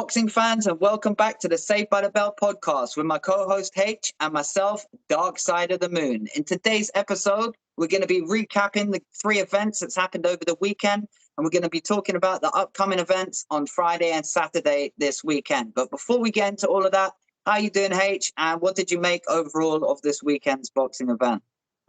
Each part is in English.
boxing fans, and welcome back to the Saved by the Bell podcast with my co-host H and myself, Dark Side of the Moon. In today's episode, we're going to be recapping the 3 events that's happened over the weekend, and we're going to be talking about the upcoming events on Friday and Saturday this weekend. But before we get into all of that, how are you doing, H? And what did you make overall of this weekend's boxing event?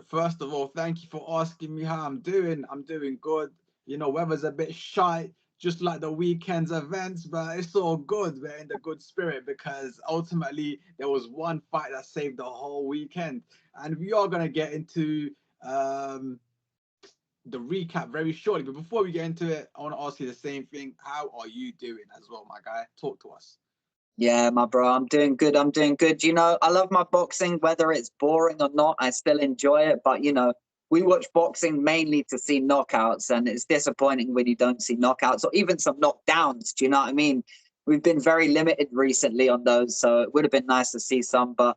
First of all, thank you for asking me how I'm doing. I'm doing good. You know, weather's a bit shy, just like the weekend's events, but it's all good. We're in the good spirit because ultimately there was one fight that saved the whole weekend. And we are going to get into the recap very shortly. But before we get into it, I want to ask you the same thing. How are you doing as well, my guy? Talk to us. Yeah, my bro, I'm doing good. I'm doing good. You know, I love my boxing, whether it's boring or not, I still enjoy it. But, you know, we watch boxing mainly to see knockouts, and it's disappointing when you don't see knockouts or even some knockdowns. Do you know what I mean? We've been very limited recently on those, so it would have been nice to see some, but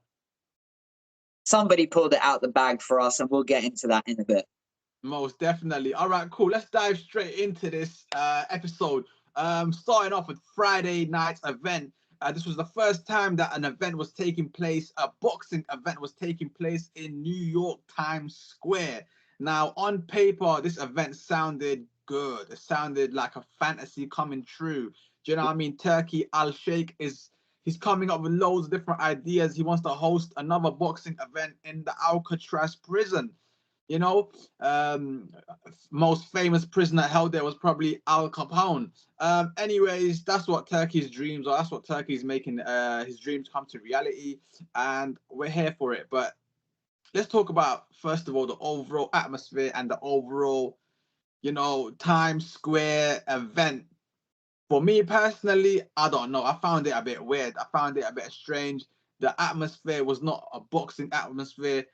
somebody pulled it out the bag for us, and we'll get into that in a bit. Most definitely. All right, cool. Let's dive straight into this episode. Starting off with Friday night's event. This was the first time that an event was taking place, a boxing event was taking place in New York Times Square. Now, on paper, this event sounded good. It sounded like a fantasy coming true. Do you know what I mean? Turkey Al-Sheikh he's coming up with loads of different ideas. He wants to host another boxing event in the Alcatraz prison. You know, most famous prisoner held there was probably Al Capone. Anyways, that's what Turkey's dreams are. That's what Turkey's making his dreams come to reality, and we're here for it. But let's talk about, first of all, the overall atmosphere and the overall, you know, Times Square event. For me personally, I don't know. I found it a bit weird. I found it a bit strange. The atmosphere was not a boxing atmosphere.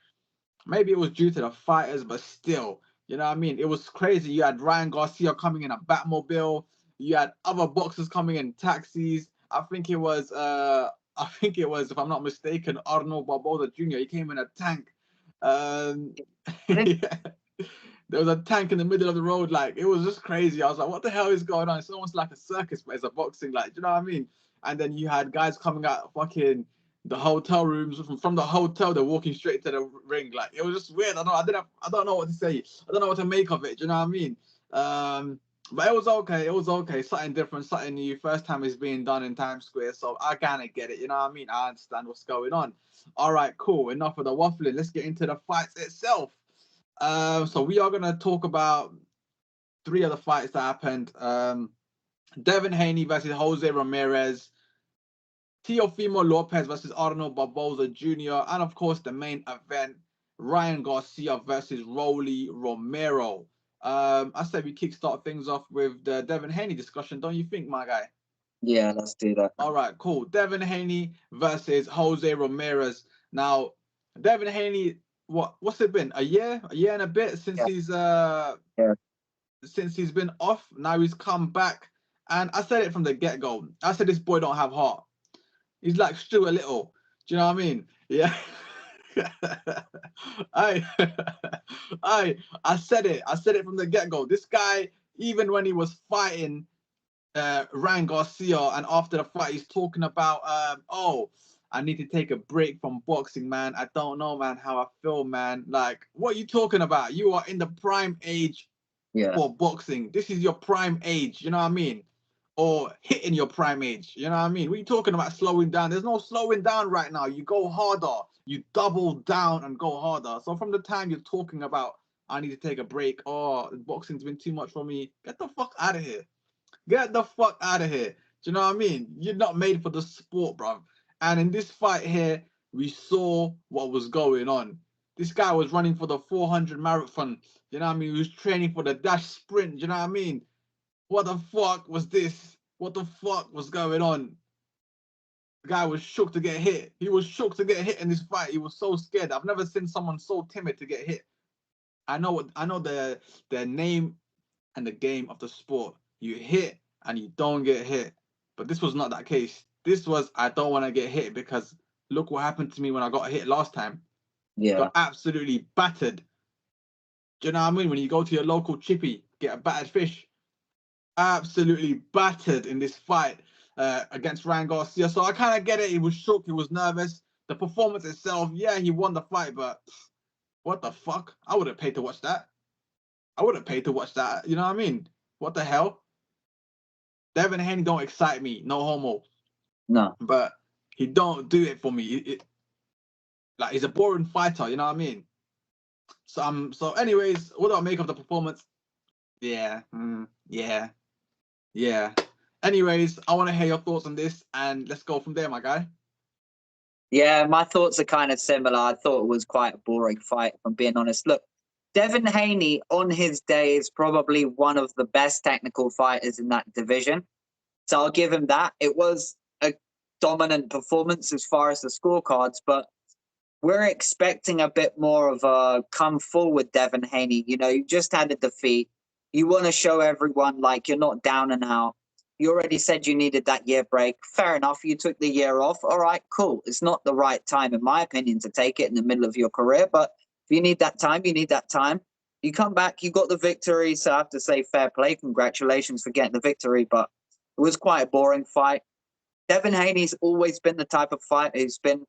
Maybe it was due to the fighters, but still, you know what I mean? It was crazy. You had Ryan Garcia coming in a Batmobile. You had other boxers coming in taxis. I think it was, if I'm not mistaken, Arnold Barboza Jr. He came in a tank. Yeah. There was a tank in the middle of the road. Like, it was just crazy. I was like, what the hell is going on? It's almost like a circus, but it's a boxing. Like, you know what I mean? And then you had guys coming out fucking the hotel rooms. From the hotel, they're walking straight to the ring. Like, it was just weird. I don't know what to say. I don't know what to make of it. Do you know what I mean? But it was okay. It was okay. Something different, something new. First time it's being done in Times Square, so I kind of get it. You know what I mean? I understand what's going on. All right, cool. Enough of the waffling. Let's get into the fights itself. So we are gonna talk about 3 of the fights that happened. Devin Haney versus Jose Ramirez. Teofimo Lopez versus Arnold Barboza Jr. And of course, the main event, Ryan Garcia versus Rolly Romero. I said we kickstart things off with the Devin Haney discussion, don't you think, my guy? Yeah, let's do that. All right, cool. Devin Haney versus Jose Ramirez. Now, Devin Haney, what's it been? A year and a bit since since he's been off. Now he's come back, and I said it from the get-go. I said this boy don't have heart. He's like Stuart Little. Do you know what I mean? Yeah. I said it. I said it from the get-go. This guy, even when he was fighting Ryan Garcia, and after the fight, he's talking about, I need to take a break from boxing, man. I don't know, man, how I feel, man. Like, what are you talking about? You are in the prime age for boxing. This is your prime age. You know what I mean? Or hitting your prime age. You know what I mean? What are you talking about slowing down? There's no slowing down right now. You go harder. You double down and go harder. So from the time you're talking about, I need to take a break, boxing's been too much for me, get the fuck out of here. Get the fuck out of here. Do you know what I mean? You're not made for the sport, bro. And in this fight here, we saw what was going on. This guy was running for the 400 marathon. You know what I mean? He was training for the dash sprint. You know what I mean? What the fuck was this? What the fuck was going on? The guy was shook to get hit. He was shook to get hit in this fight. He was so scared. I've never seen someone so timid to get hit. I know the name and the game of the sport. You hit and you don't get hit. But this was not that case. This was, I don't want to get hit because look what happened to me when I got hit last time. Yeah. Got absolutely battered. Do you know what I mean? When you go to your local chippy, get a battered fish. Absolutely battered in this fight. against Ryan Garcia. So I kind of get it. He was shook. He was nervous. The performance itself, yeah, he won the fight, but what the fuck? I would have paid to watch that. I would have paid to watch that. You know what I mean? What the hell? Devin Haney don't excite me. No homo. No. But he don't do it for me. Like, he's a boring fighter. You know what I mean? So anyways, what do I make of the performance? Yeah. Yeah. Anyways, I want to hear your thoughts on this, and let's go from there, my guy. Yeah, my thoughts are kind of similar. I thought it was quite a boring fight, if I'm being honest. Look, Devin Haney on his day is probably one of the best technical fighters in that division. So I'll give him that. It was a dominant performance as far as the scorecards, but we're expecting a bit more of a come forward Devin Haney. You know, you just had a defeat. You want to show everyone like you're not down and out. You already said you needed that year break. Fair enough. You took the year off. All right, cool. It's not the right time, in my opinion, to take it in the middle of your career. But if you need that time, you need that time. You come back, you got the victory. So I have to say fair play. Congratulations for getting the victory. But it was quite a boring fight. Devin Haney's always been the type of fighter who's been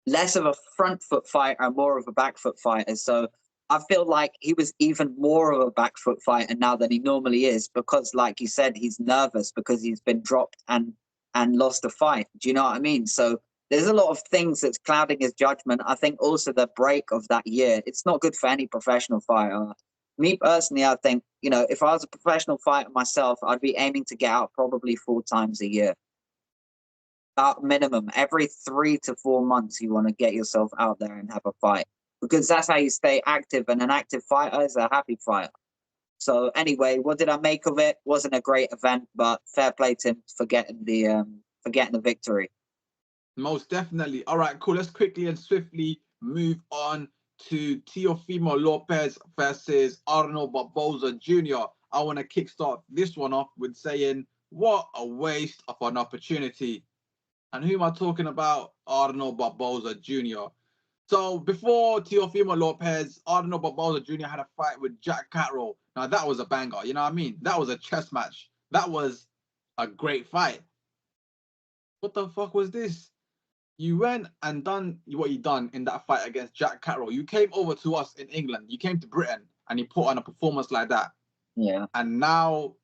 less of a front foot fighter and more of a back foot fighter. So I feel like he was even more of a back foot fighter now than he normally is because, like you said, he's nervous because he's been dropped and lost a fight. Do you know what I mean? So there's a lot of things that's clouding his judgment. I think also the break of that year, it's not good for any professional fighter. Me personally, I think, you know, if I was a professional fighter myself, I'd be aiming to get out probably 4 times a year. About minimum, every 3 to 4 months, you want to get yourself out there and have a fight because that's how you stay active. And an active fighter is a happy fighter. So anyway, what did I make of it? Wasn't a great event, but fair play to him for getting the victory. Most definitely. All right, cool. Let's quickly and swiftly move on to Teofimo Lopez versus Arnold Barboza Jr. I want to kickstart this one off with saying, what a waste of an opportunity. And who am I talking about? Arnold Barboza Jr. So before Teofimo Lopez, Arnold Barboza Jr. had a fight with Jack Catterall. Now that was a banger, you know what I mean? That was a chess match. That was a great fight. What the fuck was this? You went and done what you done in that fight against Jack Catterall. You came over to us in England. You came to Britain and you put on a performance like that. Yeah. And now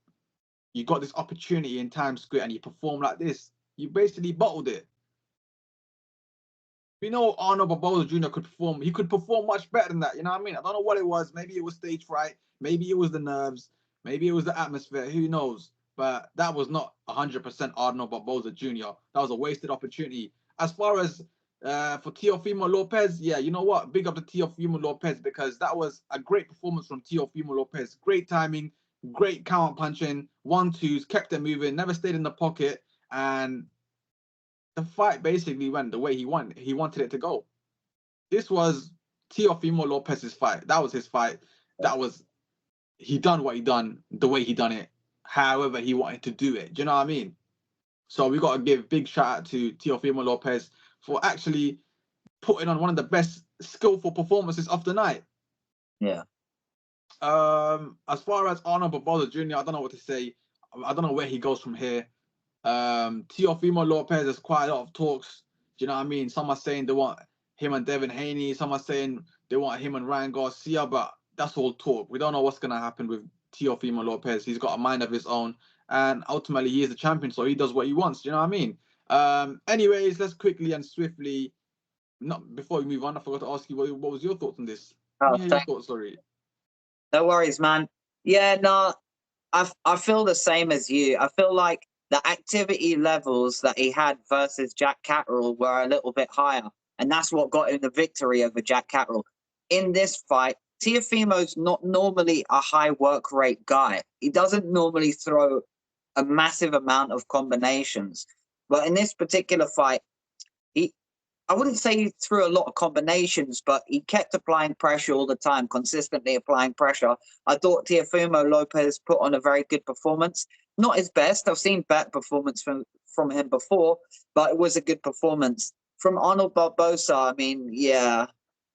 you got this opportunity in Times Square and you perform like this. You basically bottled it. We know Arnold Barboza Jr. could perform. He could perform much better than that. You know what I mean? I don't know what it was. Maybe it was stage fright. Maybe it was the nerves. Maybe it was the atmosphere. Who knows? But that was not 100% Arnold Barboza Jr. That was a wasted opportunity. As far as for Teofimo Lopez, yeah, you know what? Big up to Teofimo Lopez because that was a great performance from Teofimo Lopez. Great timing, great counter punching, 1-2s, kept it moving, never stayed in the pocket, and the fight basically went the way he wanted it to go. This was Teofimo Lopez's fight. That was his fight. He done what he done the way he done it, however he wanted to do it. Do you know what I mean? So we got to give big shout out to Teofimo Lopez for actually putting on one of the best skillful performances of the night. Yeah. As far as Arnold Barboza Jr., I don't know what to say. I don't know where he goes from here. Teofimo Lopez, there's quite a lot of talks. Do you know what I mean? Some are saying they want him and Devin Haney. Some are saying they want him and Ryan Garcia, but that's all talk. We don't know what's going to happen with Teofimo Lopez. He's got a mind of his own, and ultimately he is the champion, so he does what he wants. Do you know what I mean? Anyways, let's quickly and swiftly. Not before we move on, I forgot to ask you what was your thoughts on this? Oh, Your thoughts, sorry. No worries, man. Yeah, no, I feel the same as you. I feel like the activity levels that he had versus Jack Catterall were a little bit higher, and that's what got him the victory over Jack Catterall. In this fight, Teofimo's not normally a high work rate guy. He doesn't normally throw a massive amount of combinations, but in this particular fight, I wouldn't say he threw a lot of combinations, but he kept applying pressure all the time, consistently applying pressure. I thought Teofimo Lopez put on a very good performance. Not his best. I've seen better performance from him before, but it was a good performance. From Arnold Barboza, I mean, yeah,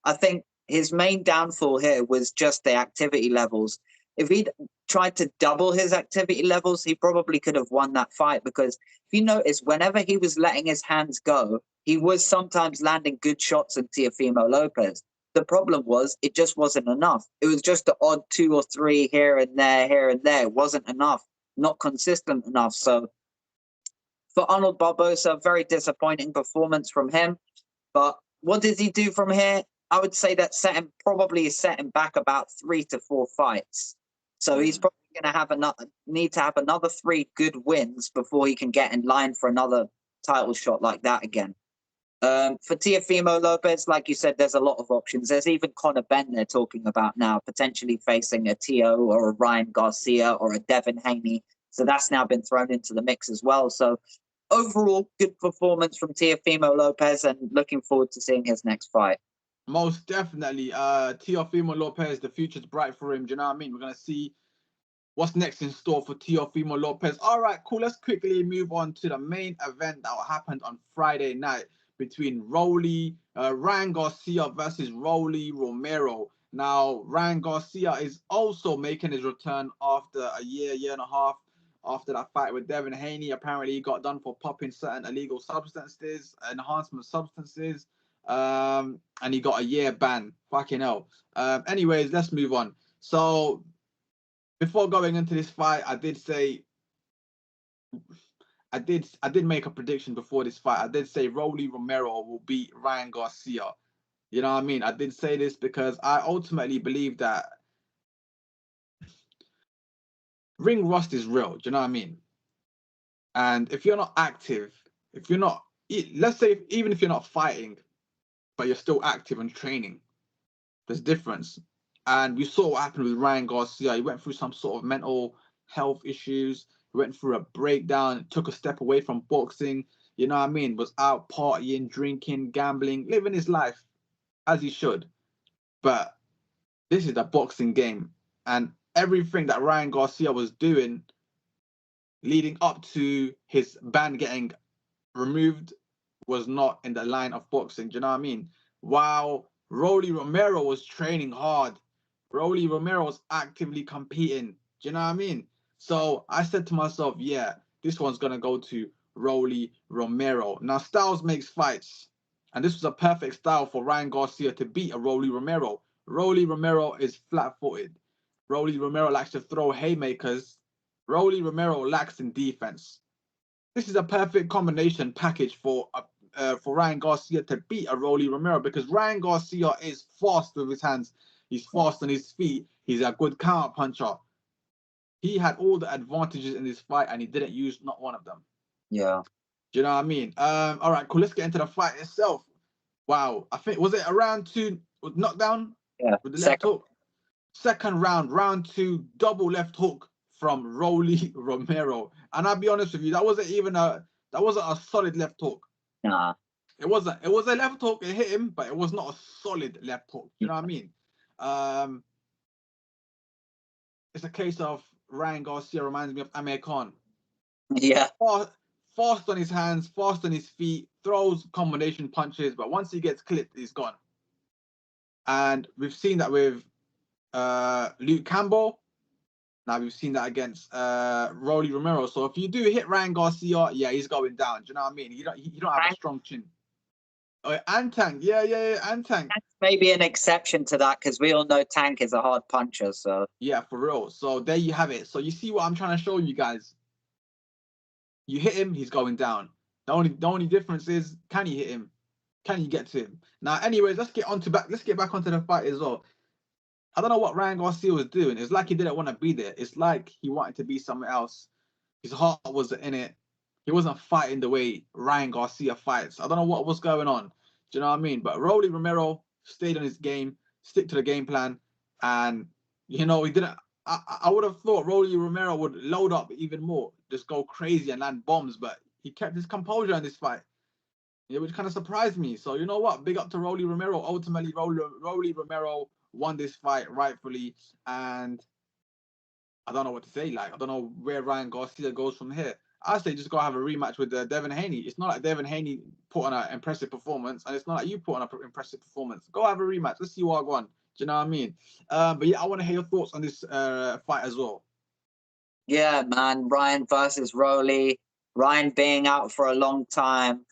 I think his main downfall here was just the activity levels. if he'd tried to double his activity levels, he probably could have won that fight, because if you notice, whenever he was letting his hands go, he was sometimes landing good shots at Teofimo Lopez. The problem was it just wasn't enough. It was just the odd 2 or 3 here and there, here and there. It wasn't enough, not consistent enough. So for Arnold Barbosa, very disappointing performance from him. But what does he do from here? I would say that probably set him back about 3 to 4 fights. So he's probably going to need to have another 3 good wins before he can get in line for another title shot like that again. For Teofimo Lopez, like you said, there's a lot of options. There's even Conor Benn they're talking about now, potentially facing a Tio or a Ryan Garcia or a Devin Haney. So that's now been thrown into the mix as well. So overall, good performance from Teofimo Lopez, and looking forward to seeing his next fight. Most definitely. Teofimo Lopez, the future's bright for him. Do you know what I mean? We're going to see what's next in store for Teofimo Lopez. All right, cool. Let's quickly move on to the main event that happened on Friday night between Ryan Garcia versus Rolly Romero. Now, Ryan Garcia is also making his return after a year and a half after that fight with Devin Haney. Apparently, he got done for popping certain illegal substances, enhancement substances, and he got a year ban. Fucking hell. Anyways, let's move on. So, before going into this fight, I did make a prediction before this fight. I did say Rolly Romero will beat Ryan Garcia. You know what I mean? I did say this because I ultimately believe that ring rust is real. Do you know what I mean? And if you're not active, let's say even if you're not fighting, but you're still active and training, there's a difference. And we saw what happened with Ryan Garcia. He went through some sort of mental health issues. He went through a breakdown, took a step away from boxing. You know what I mean? Was out partying, drinking, gambling, living his life as he should. But this is the boxing game. And everything that Ryan Garcia was doing leading up to his ban getting removed was not in the line of boxing. Do you know what I mean? While Rolly Romero was training hard, Rolly Romero was actively competing. Do you know what I mean? So I said to myself, yeah, this one's going to go to Rolly Romero. Now, styles makes fights. And this was a perfect style for Ryan Garcia to beat a Rolly Romero. Rolly Romero is flat-footed. Rolly Romero likes to throw haymakers. Rolly Romero lacks in defense. This is a perfect combination package for Ryan Garcia to beat a Rolly Romero, because Ryan Garcia is fast with his hands. He's fast on his feet. He's a good counter puncher. He had all the advantages in this fight, and he didn't use not one of them. Yeah. Do you know what I mean? All right, cool. Let's get into the fight itself. Wow. I think, was it a round 2 with knockdown? Yeah. With the left hook? Second round 2, double left hook from Rolly Romero. And I'll be honest with you, that wasn't a solid left hook. Nah. It wasn't. It was a left hook, it hit him, but it was not a solid left hook. You know what I mean? It's a case of Ryan Garcia reminds me of Amir Khan. Yeah. Fast on his hands, fast on his feet, throws combination punches, but once he gets clipped, he's gone. And we've seen that with Luke Campbell. Now we've seen that against Rolly Romero. So if you do hit Ryan Garcia, yeah, he's going down. Do you know what I mean? You don't have a strong chin. Oh, and Tank, yeah, and Tank. That's maybe an exception to that, because we all know Tank is a hard puncher. So yeah, for real. So there you have it. So you see what I'm trying to show you guys. You hit him, he's going down. The only difference is, can you hit him? Can you get to him? Now, anyways, let's get back onto the fight as well. I don't know what Ryan Garcia was doing. It's like he didn't want to be there. It's like he wanted to be somewhere else. His heart wasn't in it. He wasn't fighting the way Ryan Garcia fights. I don't know what was going on. Do you know what I mean? But Rolly Romero stayed on his game, stick to the game plan, and he didn't. I would have thought Rolly Romero would load up even more, just go crazy and land bombs, but he kept his composure in this fight. Which kind of surprised me. So you know what? Big up to Rolly Romero. Ultimately, Rolly Romero won this fight rightfully, and I don't know what to say. Like, I don't know where Ryan Garcia goes from here. I say just go have a rematch with Devin Haney. It's not like Devin Haney put on an impressive performance, and it's not like you put on an impressive performance. Go have a rematch. Let's see what I want. Do you know what I mean? But yeah, I want to hear your thoughts on this fight as well. Yeah, man. Ryan versus Rolly. Ryan being out for a long time.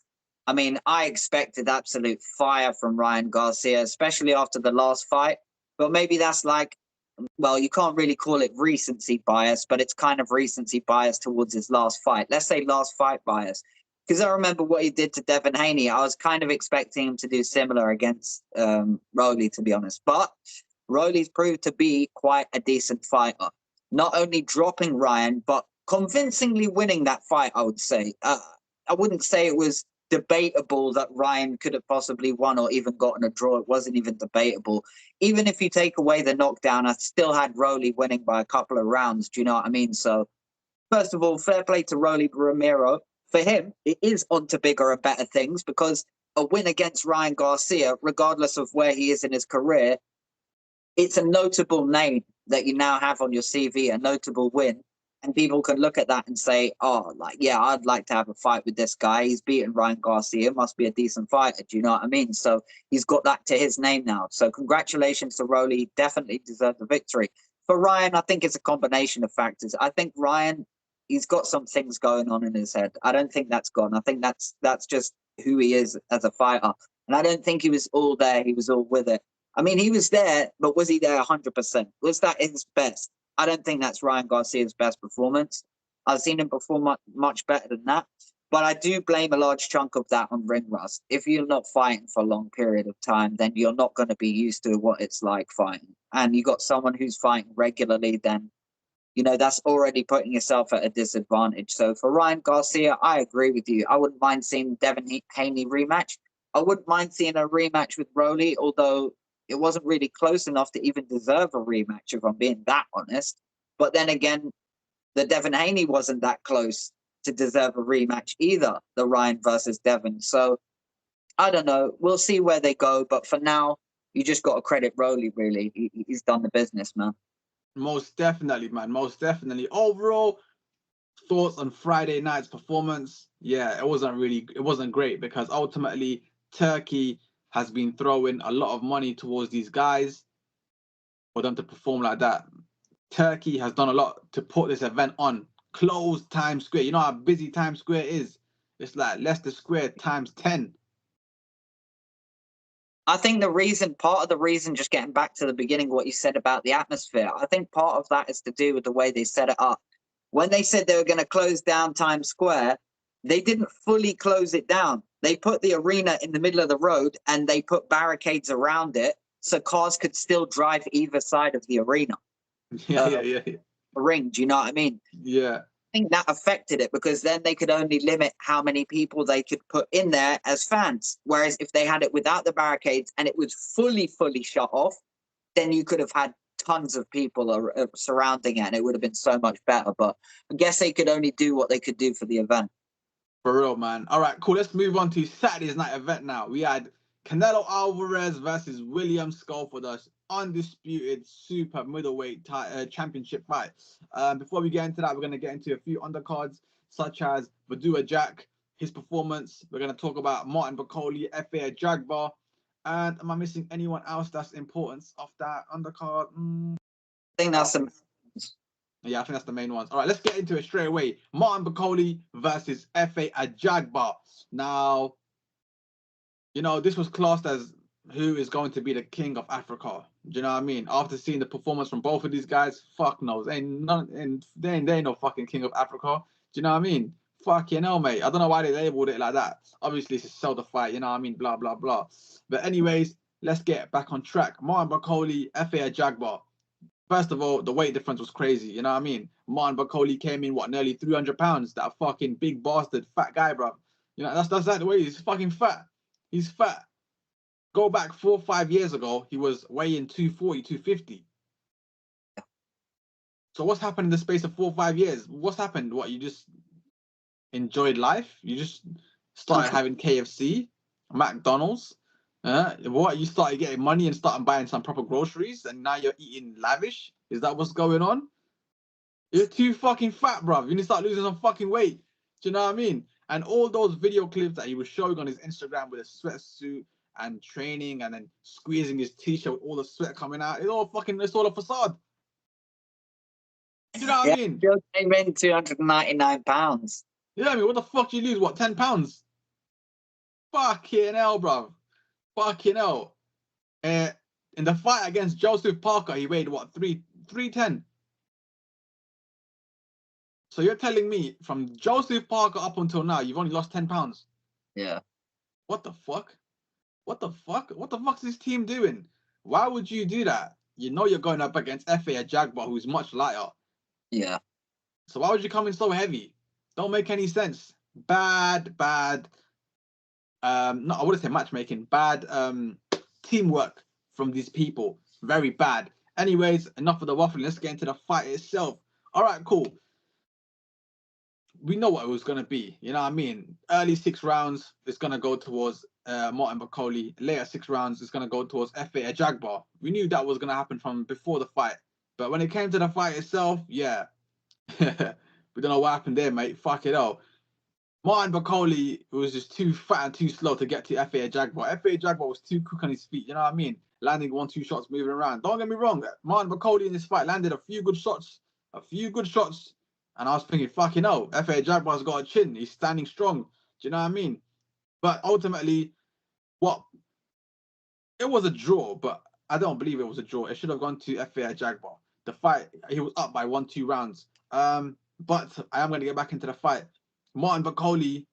I mean, I expected absolute fire from Ryan Garcia, especially after the last fight. But maybe that's like, well, you can't really call it recency bias, but it's kind of recency bias towards his last fight. Let's say last fight bias. Because I remember what he did to Devin Haney. I was kind of expecting him to do similar against Rolly, to be honest. But Rolly's proved to be quite a decent fighter. Not only dropping Ryan, but convincingly winning that fight, I would say. I wouldn't say it was debatable that Ryan could have possibly won or even gotten a draw. It wasn't even debatable. Even if you take away the knockdown, I still had Rolly winning by a couple of rounds. Do you know what I mean? So, first of all, fair play to Rolly Romero. For him, it is on to bigger and better things because a win against Ryan Garcia, regardless of where he is in his career, it's a notable name that you now have on your CV, a notable win. And people can look at that and say, oh, like, yeah, I'd like to have a fight with this guy. He's beaten Ryan Garcia, must be a decent fighter. Do you know what I mean? So he's got that to his name now. So congratulations to Rolly. He definitely deserved the victory. For Ryan, I think it's a combination of factors. I think Ryan, he's got some things going on in his head. I don't think that's gone. I think that's just who he is as a fighter. And I don't think he was all there. He was all with it. I mean, he was there, but was he there 100%? Was that his best? I don't think that's Ryan Garcia's best performance. I've seen him perform much better than that. But I do blame a large chunk of that on ring rust. If you're not fighting for a long period of time, then you're not going to be used to what it's like fighting. And you got someone who's fighting regularly, then, you know, that's already putting yourself at a disadvantage. So for Ryan Garcia, I agree with you. I wouldn't mind seeing Devin Haney rematch. I wouldn't mind seeing a rematch with Rolly, although it wasn't really close enough to even deserve a rematch, if I'm being that honest. But then again, the Devin Haney wasn't that close to deserve a rematch either, the Ryan versus Devin. So I don't know. We'll see where they go. But for now, you just got to credit Rolly, really. He's done the business, man. Most definitely, man. Most definitely. Overall, thoughts on Friday night's performance? Yeah, it wasn't great because ultimately Turkey has been throwing a lot of money towards these guys for them to perform like that. Turkey has done a lot to put this event on. Closed Times Square. You know how busy Times Square is? It's like Leicester Square times 10. I think part of the reason, just getting back to the beginning, what you said about the atmosphere, I think part of that is to do with the way they set it up. When they said they were going to close down Times Square, they didn't fully close it down. They put the arena in the middle of the road and they put barricades around it so cars could still drive either side of the arena. Yeah. Ring, do you know what I mean? Yeah. I think that affected it because then they could only limit how many people they could put in there as fans. Whereas if they had it without the barricades and it was fully shut off, then you could have had tons of people surrounding it and it would have been so much better. But I guess they could only do what they could do for the event. For real, man. All right, cool. Let's move on to Saturday's night event now. We had Canelo Alvarez versus William Scull for the undisputed super middleweight championship fight. Before we get into that, we're going to get into a few undercards, such as Badua Jack, his performance. We're going to talk about Martin Bakole, FA Jagbar. And am I missing anyone else that's importance of that undercard? I think that's Yeah, I think that's the main ones. All right, let's get into it straight away. Martin Bakole versus FA Jagbar. Now, you know, this was classed as who is going to be the king of Africa. Do you know what I mean? After seeing the performance from both of these guys, fuck knows. They ain't no fucking king of Africa. Do you know what I mean? Fucking hell, mate. I don't know why they labeled it like that. Obviously, it's to sell the fight, you know what I mean? Blah, blah, blah. But anyways, let's get back on track. Martin Bakole, FA Jagbar. First of all, the weight difference was crazy. You know what I mean? Martin Bakole came in, nearly 300 pounds. That fucking big bastard, fat guy, bro. You know, that's the way. He's fucking fat. He's fat. Go back 4 or 5 years ago, he was weighing 240, 250. So what's happened in the space of 4 or 5 years? What's happened? What, you just enjoyed life? You just started having KFC, McDonald's? What, you started getting money and started buying some proper groceries and now you're eating lavish? Is that what's going on? You're too fucking fat, bruv. You need to start losing some fucking weight. Do you know what I mean? And all those video clips that he was showing on his Instagram with a sweatsuit and training and then squeezing his t-shirt with all the sweat coming out. It's all a facade. You know what I mean? Still came in 299 pounds. You know what I mean? What the fuck you lose? What, 10 pounds? Fucking hell, bro. Fucking hell. In the fight against Joseph Parker, he weighed what, 310. So you're telling me from Joseph Parker up until now, you've only lost 10 pounds? Yeah. What the fuck? What the fuck? What the fuck's this team doing? Why would you do that? You know you're going up against FA Jaguar, who's much lighter. Yeah. So why would you come in so heavy? Don't make any sense. Bad. No, I wouldn't say matchmaking. Bad teamwork from these people. Very bad. Anyways, enough of the waffling. Let's get into the fight itself. All right, cool. We know what it was going to be. You know what I mean? Early 6 rounds, it's going to go towards Martin Bakole. Later 6 rounds, it's going to go towards FA Jaguar. We knew that was going to happen from before the fight. But when it came to the fight itself, yeah. We don't know what happened there, mate. Fuck it all. Martin Bakole was just too fat and too slow to get to FA Jaguar. FA Jaguar was too quick on his feet. You know what I mean? Landing 1-2 shots, moving around. Don't get me wrong. Martin Bakole in this fight landed a few good shots. And I was thinking, fucking hell, FA Jaguar's got a chin. He's standing strong. Do you know what I mean? But ultimately, it was a draw, but I don't believe it was a draw. It should have gone to FA Jaguar. The fight, he was up by 1-2 rounds. But I am going to get back into the fight. Martin Bakole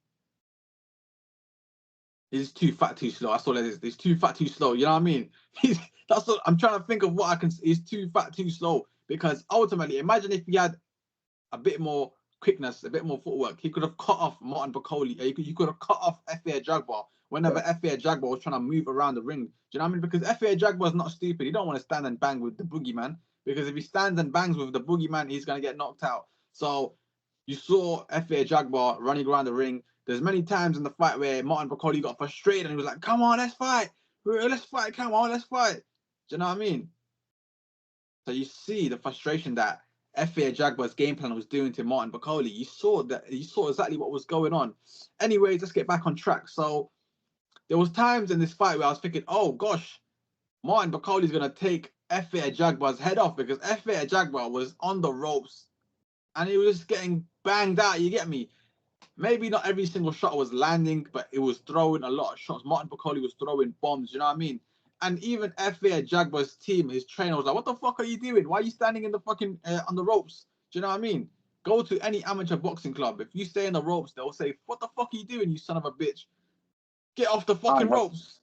is too fat, too slow. That's all it is. He's too fat, too slow. You know what I mean? That's what I'm trying to think of. What I can. He's too fat, too slow. Because ultimately, imagine if he had a bit more quickness, a bit more footwork, he could have cut off Martin Bakole. You could have cut off FA Jaguar whenever FA Jaguar was trying to move around the ring. Do you know what I mean? Because FA Jaguar is not stupid. He don't want to stand and bang with the boogeyman. Because if he stands and bangs with the boogeyman, he's going to get knocked out. So you saw FA Jaguar running around the ring. There's many times in the fight where Martin Bakole got frustrated and he was like, come on, let's fight. Let's fight. Come on, let's fight. Do you know what I mean? So you see the frustration that FA Jaguar's game plan was doing to Martin Bakole. You saw exactly what was going on. Anyways, let's get back on track. So there was times in this fight where I was thinking, oh gosh, Martin Bakole is going to take FA Jaguar's head off because FA Jaguar was on the ropes and he was getting banged out. You get me? Maybe not every single shot was landing, but it was throwing a lot of shots. Martin Bakole was throwing bombs. You know what I mean? And even FA Jaguar's team, his trainer was like, what the fuck are you doing? Why are you standing in the fucking on the ropes? Do you know what I mean? Go to any amateur boxing club. If you stay in the ropes, they'll say, what the fuck are you doing, you son of a bitch? Get off the fucking ropes.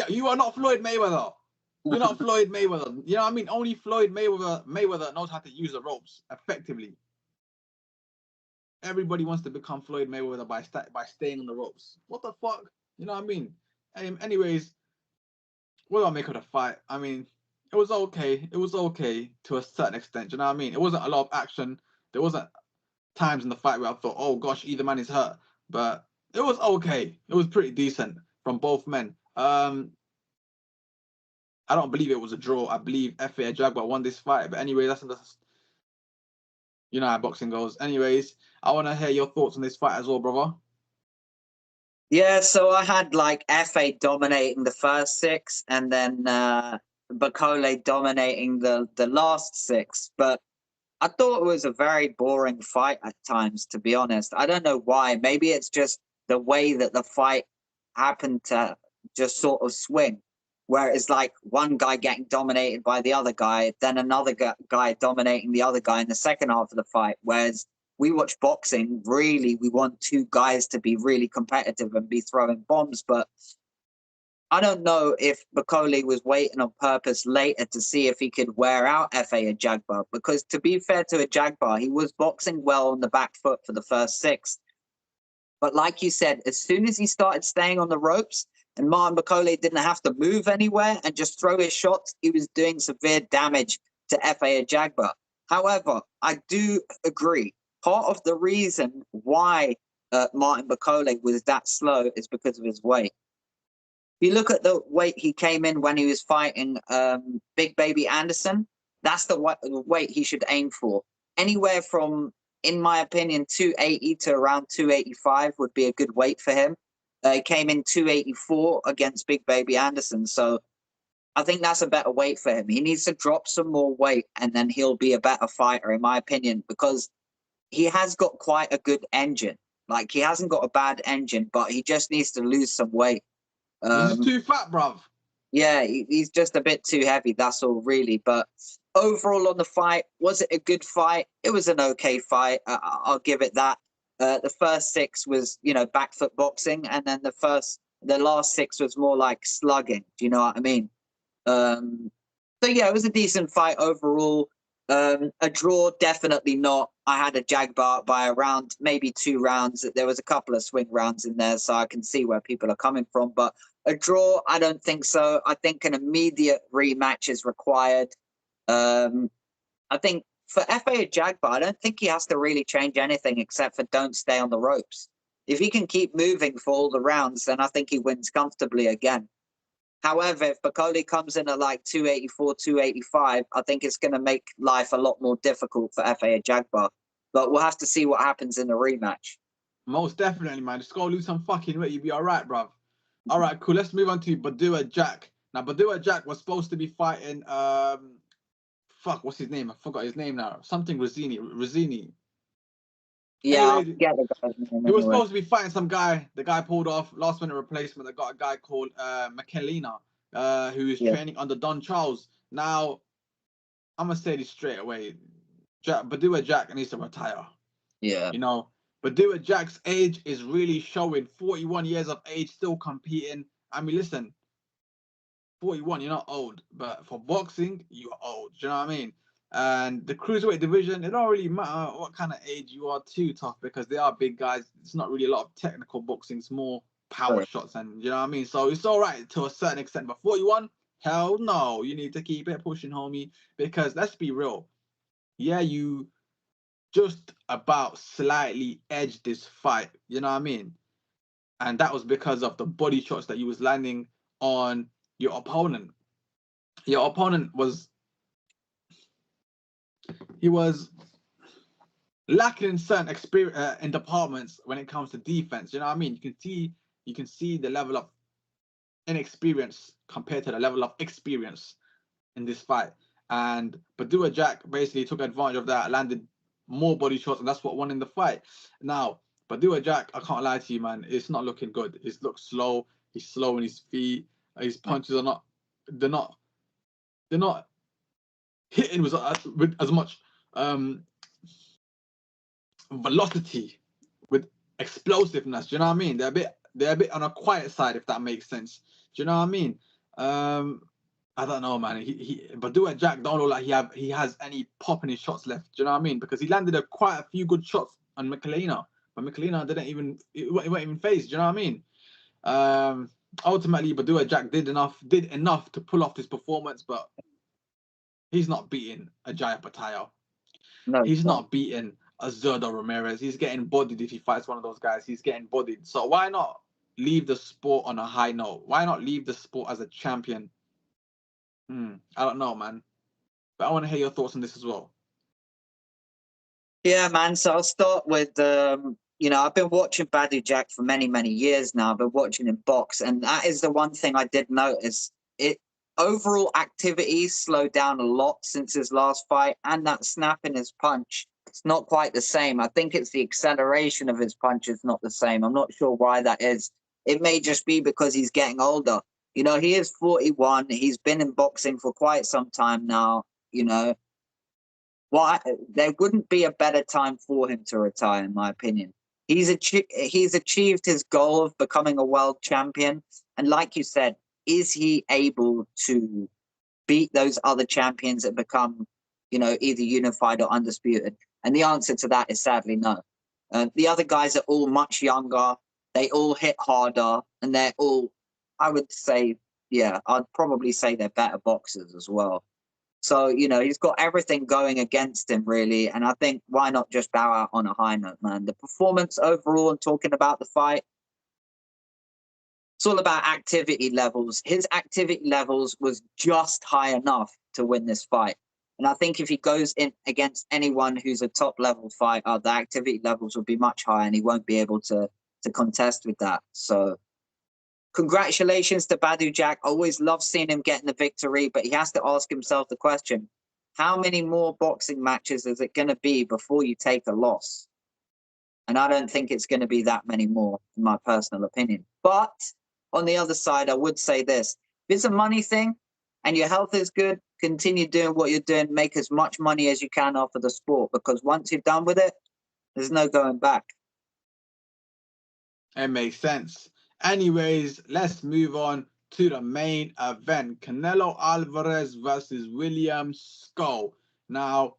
You are not Floyd Mayweather. You're not Floyd Mayweather. You know what I mean? Only Floyd Mayweather knows how to use the ropes effectively. Everybody wants to become Floyd Mayweather by staying on the ropes. What the fuck? You know what I mean? Anyways, what do I make of the fight? I mean, it was okay. It was okay to a certain extent. Do you know what I mean? It wasn't a lot of action. There wasn't times in the fight where I thought, oh gosh, either man is hurt. But it was okay. It was pretty decent from both men. I don't believe it was a draw. I believe FA Jaguar won this fight. But anyway, that's you know how boxing goes. Anyways, I want to hear your thoughts on this fight as well, brother. Yeah, so I had like FA dominating the first 6 and then Bakole dominating the last 6. But I thought it was a very boring fight at times, to be honest. I don't know why. Maybe it's just the way that the fight happened to just sort of swing, where it's like one guy getting dominated by the other guy, then another guy dominating the other guy in the second half of the fight. Whereas we watch boxing, really, we want 2 guys to be really competitive and be throwing bombs. But I don't know if Bakole was waiting on purpose later to see if he could wear out FA Jaguar. Because to be fair to Jaguar, he was boxing well on the back foot for the first 6. But like you said, as soon as he started staying on the ropes and Martin Bakole didn't have to move anywhere and just throw his shots, he was doing severe damage to FA Jaguar. However, I do agree. Part of the reason why Martin Bakole was that slow is because of his weight. If you look at the weight he came in when he was fighting Big Baby Anderson, that's the weight he should aim for. Anywhere from, in my opinion, 280 to around 285 would be a good weight for him. He came in 284 against Big Baby Anderson. So I think that's a better weight for him. He needs to drop some more weight, and then he'll be a better fighter, in my opinion, because he has got quite a good engine. Like, he hasn't got a bad engine, but he just needs to lose some weight. He's just too fat, bruv. Yeah, he's just a bit too heavy, that's all, really. But overall on the fight, was it a good fight? It was an okay fight. I'll give it that. The first 6 was, back foot boxing, and then the last 6 was more like slugging. Do you know what I mean? So yeah, it was a decent fight overall. A draw, definitely not. I had a Jagbar by a round, maybe 2 rounds. There was a couple of swing rounds in there, so I can see where people are coming from. But a draw, I don't think so. I think an immediate rematch is required. I think for FA Jagbar, I don't think he has to really change anything except for don't stay on the ropes. If he can keep moving for all the rounds, then I think he wins comfortably again. However, if Bakole comes in at like 284, 285, I think it's going to make life a lot more difficult for FA Jagbar. But we'll have to see what happens in the rematch. Most definitely, man. Just go lose some fucking weight. You'll be all right, bruv. All right, cool. Let's move on to Badua Jack. Now, Badua Jack was supposed to be fighting, what's his name? I forgot his name now. Something Rosini. Yeah, anyway, he was supposed to be fighting some guy. The guy pulled off last-minute replacement. They got a guy called Michelina, who is training under Don Charles. Now, I'm going to say this straight away. Badua Jack needs to retire. Yeah. Badua Jack's age is really showing. 41 years of age, still competing. I mean, listen, 41, you're not old. But for boxing, you're old. Do you know what I mean? And the cruiserweight division, it don't really matter what kind of age you are too tough, because they are big guys. It's not really a lot of technical boxing. It's more power shots, and you know what I mean? So it's all right to a certain extent. But 41, hell no. You need to keep it pushing, homie, because let's be real. Yeah, you just about slightly edged this fight. You know what I mean? And that was because of the body shots that you was landing on your opponent. Your opponent was lacking in certain experience in departments when it comes to defense. You know what I mean? You can see the level of inexperience compared to the level of experience in this fight. And Badua Jack basically took advantage of that, landed more body shots, and that's what won in the fight. Now, Badua Jack, I can't lie to you, man, it's not looking good. He looks slow. He's slow on his feet. His punches are not. They're not hitting with as much velocity, with explosiveness. Do you know what I mean? They're a bit on a quiet side, if that makes sense. Do you know what I mean? I don't know, man. Badua Jack don't look like he has any pop in his shots left. Do you know what I mean? Because he landed quite a few good shots on Michelina, but Michelina wasn't even phased. Do you know what I mean? Ultimately, Badua Jack did enough to pull off this performance, but he's not beating a Jaya Patayo. No, he's not beating a Zerdo Ramirez. He's getting bodied if he fights one of those guys. He's getting bodied. So why not leave the sport on a high note? Why not leave the sport as a champion? I don't know, man. But I want to hear your thoughts on this as well. Yeah, man. So I'll start with, I've been watching Badou Jack for many, many years now. I've been watching him box. And that is the one thing I did notice. Overall activity slowed down a lot since his last fight. And that snap in his punch, it's not quite the same. I think it's the acceleration of his punch is not the same. I'm not sure why that is. It may just be because he's getting older. He is 41. He's been in boxing for quite some time now. There wouldn't be a better time for him to retire, in my opinion. He's achieved his goal of becoming a world champion. And like you said, is he able to beat those other champions that become, either unified or undisputed? And the answer to that is sadly no. The other guys are all much younger. They all hit harder, and they're all, I would say, I'd probably say they're better boxers as well. So, he's got everything going against him, really. And I think, why not just bow out on a high note, man? The performance overall, and talking about the fight, it's all about activity levels. His activity levels was just high enough to win this fight. And I think if he goes in against anyone who's a top-level fighter, the activity levels will be much higher, and he won't be able to contest with that. So, Congratulations to Badu Jack. Always love seeing him getting the victory, but he has to ask himself the question, how many more boxing matches is it going to be before you take a loss? And I don't think it's going to be that many more, in my personal opinion. But on the other side, I would say this. If it's a money thing and your health is good, continue doing what you're doing. Make as much money as you can off of the sport, because once you're done with it, there's no going back. It makes sense. Anyways, let's move on to the main event. Canelo Alvarez versus William Scull. Now,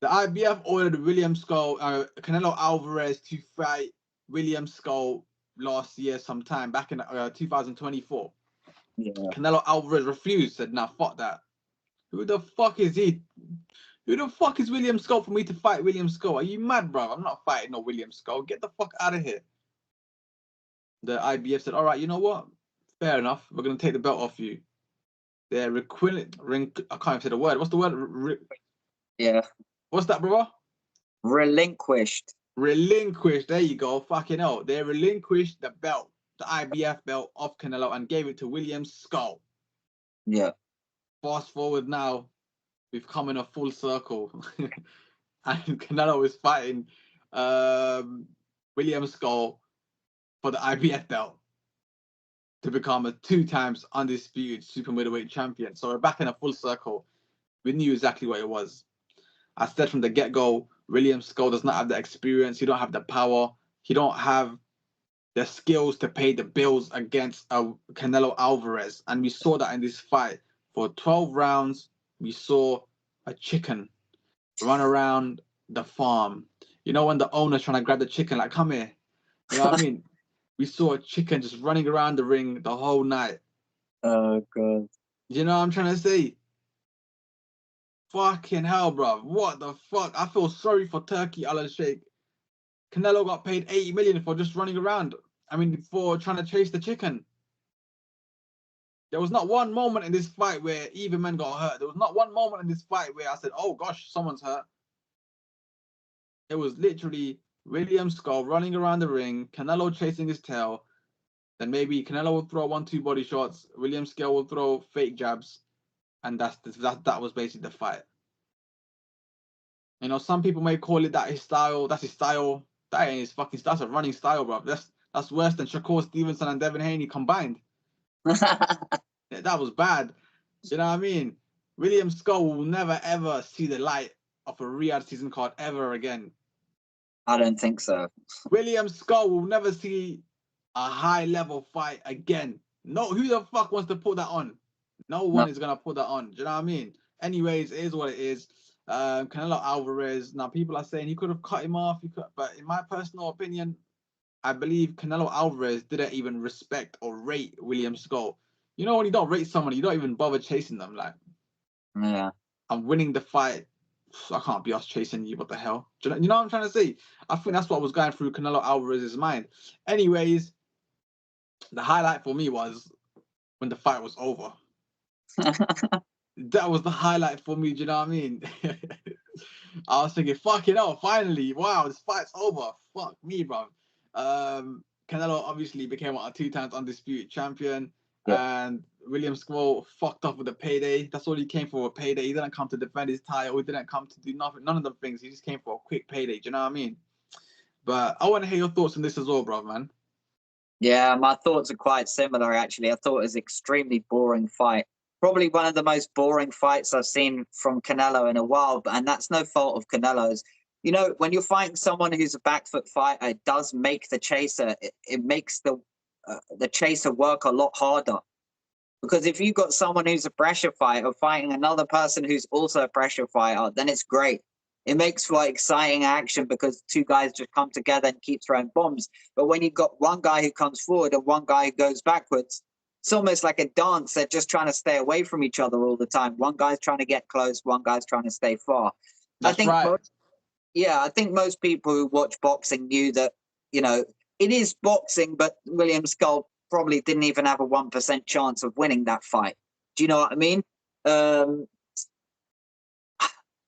the IBF ordered Canelo Alvarez to fight William Scull last year sometime, back in 2024. Yeah. Canelo Alvarez refused, said, nah, fuck that. Who the fuck is he? Who the fuck is William Scull for me to fight William Scull? Are you mad, bro? I'm not fighting no William Scull. Get the fuck out of here. The IBF said, all right, you know what? Fair enough. We're going to take the belt off you. They're I can't even say the word. What's the word? Yeah. What's that, brother? Relinquished. Relinquished. There you go. Fucking hell. They relinquished the belt, the IBF belt of Canelo, and gave it to William Scull. Yeah. Fast forward now, we've come in a full circle. And Canelo is fighting William Scull for the IBF belt to become a 2 times undisputed super middleweight champion. So we're back in a full circle. We knew exactly what it was. I said from the get-go, William Scull does not have the experience. He don't have the power. He don't have the skills to pay the bills against Canelo Alvarez. And we saw that in this fight. For 12 rounds, we saw a chicken run around the farm. You know, when the owner's trying to grab the chicken, like, come here. You know what I mean? We saw a chicken just running around the ring the whole night. Oh, God. You know what I'm trying to say? Fucking hell, bro. What the fuck? I feel sorry for Turkey Al-Sheikh. Canelo got paid 80 million for just running around. I mean, for trying to chase the chicken. There was not one moment in this fight where either man got hurt. There was not one moment in this fight where I said, oh, gosh, someone's hurt. It was literally William Scull running around the ring, Canelo chasing his tail. Then maybe Canelo will throw 1-2 body shots. William Scull will throw fake jabs. And that was basically the fight. You know, some people may call it that his style. That's his style. That ain't his fucking style. That's a running style, bro. That's worse than Shakur Stevenson and Devin Haney combined. Yeah, that was bad. You know what I mean? William Scull will never, ever see the light of a Riyadh season card ever again. I don't think so. William Scull will never see a high-level fight again. No, who the fuck wants to put that on? No one is going to put that on. Do you know what I mean? Anyways, it is what it is. Canelo Alvarez. Now, people are saying he could have cut him off. But in my personal opinion, I believe Canelo Alvarez didn't even respect or rate William Scull. You know, when you don't rate someone, you don't even bother chasing them. Like, yeah, I'm winning the fight. I can't be us chasing you. What the hell? Do you know what I'm trying to say? I think that's what was going through Canelo Alvarez's mind. Anyways, the highlight for me was when the fight was over. That was the highlight for me. Do you know what I mean? I was thinking, fucking hell, finally. Wow, this fight's over. Fuck me, bro. Canelo obviously became a 2 times undisputed champion. Yeah. And William Scull fucked off with a payday. That's all he came for, a payday. He didn't come to defend his title. He didn't come to do nothing, none of the things. He just came for a quick payday. Do you know what I mean? But I want to hear your thoughts on this as well, bro, man. Yeah, my thoughts are quite similar, actually. I thought it was an extremely boring fight. Probably one of the most boring fights I've seen from Canelo in a while, and that's no fault of Canelo's. You know, when you're fighting someone who's a back foot fighter, it does make the chaser, it makes the chaser work a lot harder. Because if you've got someone who's a pressure fighter fighting another person who's also a pressure fighter, then it's great. It makes for exciting action because 2 guys just come together and keep throwing bombs. But when you've got one guy who comes forward and one guy who goes backwards, it's almost like a dance. They're just trying to stay away from each other all the time. One guy's trying to get close, one guy's trying to stay far. That's right. I think most people who watch boxing knew that, you know, it is boxing, but William Scull probably didn't even have a 1% chance of winning that fight. Do you know what I mean?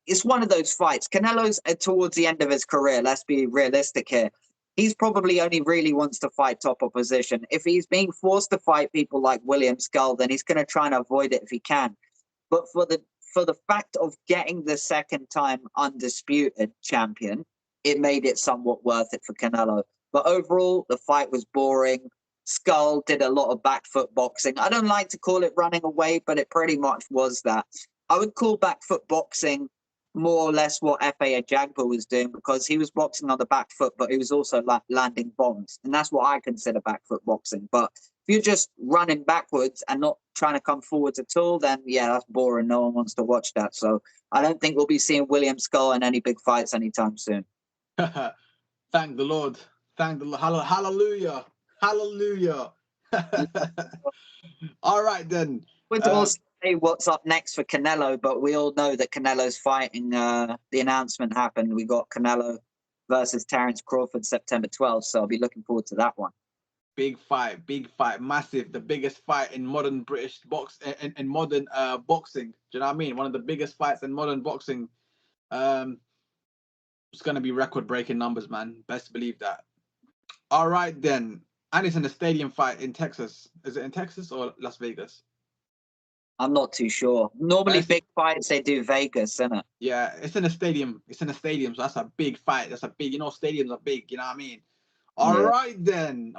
It's one of those fights. Canelo's towards the end of his career. Let's be realistic here. he's probably only really wants to fight top opposition. If he's being forced to fight people like William Scull, then he's going to try and avoid it if he can. But for the fact of getting the second time undisputed champion, it made it somewhat worth it for Canelo. But overall, the fight was boring. Scull did a lot of back foot boxing. I don't like to call it running away, but it pretty much was that. I would call back foot boxing more or less what F.A. Ajagba was doing, because he was boxing on the back foot, but he was also landing bombs. And that's what I consider back foot boxing. But if you're just running backwards and not trying to come forwards at all, then yeah, that's boring. No one wants to watch that. So I don't think we'll be seeing William Scull in any big fights anytime soon. Thank the Lord. Thank the Lord. Hallelujah. Hallelujah. All right, then. Would also say what's up next for Canelo, but we all know that Canelo's fighting. The announcement happened. We got Canelo versus Terence Crawford September 12th, so I'll be looking forward to that one. Big fight, massive. The biggest fight in modern British in modern boxing. Do you know what I mean? One of the biggest fights in modern boxing. It's gonna be record-breaking numbers, man. Best believe that. All right, then. And it's in a stadium fight in Texas. Is it in Texas or Las Vegas? I'm not too sure. Normally, big fights, they do Vegas, isn't it? Yeah, it's in a stadium. It's in a stadium, so that's a big fight. That's a big, stadiums are big, you know what I mean? All right, then.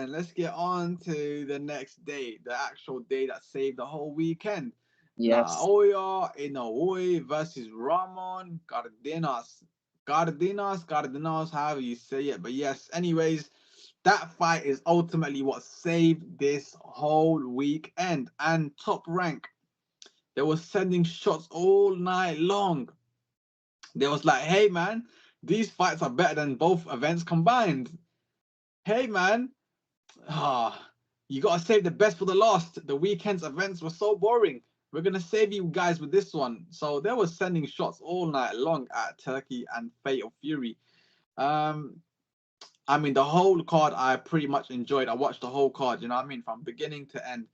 Let's get on to the next day, the actual day that saved the whole weekend. Yes. Naoya Inoue versus Ramon Cardenas. Cardenas, however you say it. But yes, anyways, that fight is ultimately what saved this whole weekend. And Top Rank, they were sending shots all night long. They was like, hey, man, these fights are better than both events combined. Hey, man, you got to save the best for the last. The weekend's events were so boring. We're going to save you guys with this one. So they were sending shots all night long at Turkey and Fatal Fury. I mean, the whole card I pretty much enjoyed. I watched the whole card, you know what I mean, from beginning to end.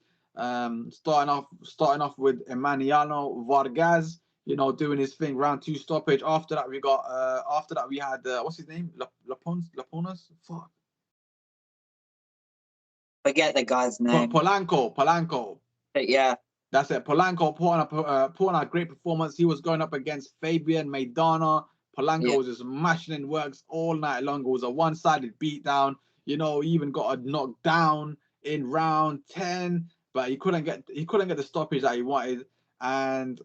Starting off with Emmanuel Vargas, you know, doing his thing, round 2 stoppage. After that, we had what's his name? Laponas? Fuck. Forget the guy's name. Polanco. Yeah. That's it. Polanco put on a great performance. He was going up against Fabian Maidana. Polanco was just mashing in works all night long. It was a one-sided beatdown. You know, he even got a knockdown in round 10, but he couldn't get the stoppage that he wanted. And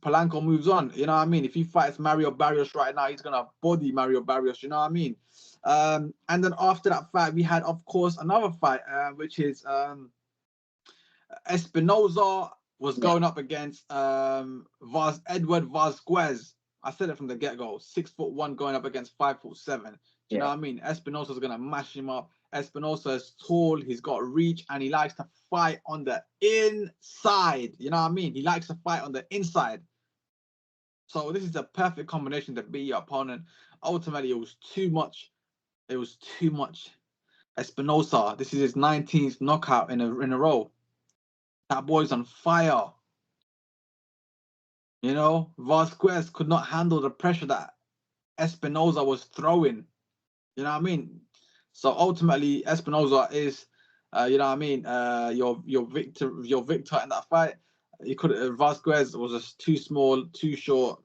Polanco moves on. You know what I mean? If he fights Mario Barrios right now, he's gonna body Mario Barrios. You know what I mean? And then after that fight, we had, of course, another fight, which is Espinosa was going up against Edward Vasquez. I said it from the get-go. 6'1" going up against 5'7". Do you know what I mean? Espinosa's gonna mash him up. Espinosa is tall, he's got reach, and he likes to fight on the inside. You know what I mean? He likes to fight on the inside. So this is the perfect combination to beat your opponent. Ultimately, it was too much. Espinosa, this is his 19th knockout in a row. That boy's on fire. You know, Vasquez could not handle the pressure that Espinosa was throwing. You know what I mean? So ultimately, Espinosa is, you know what I mean, your victor in that fight. Vasquez was just too small, too short,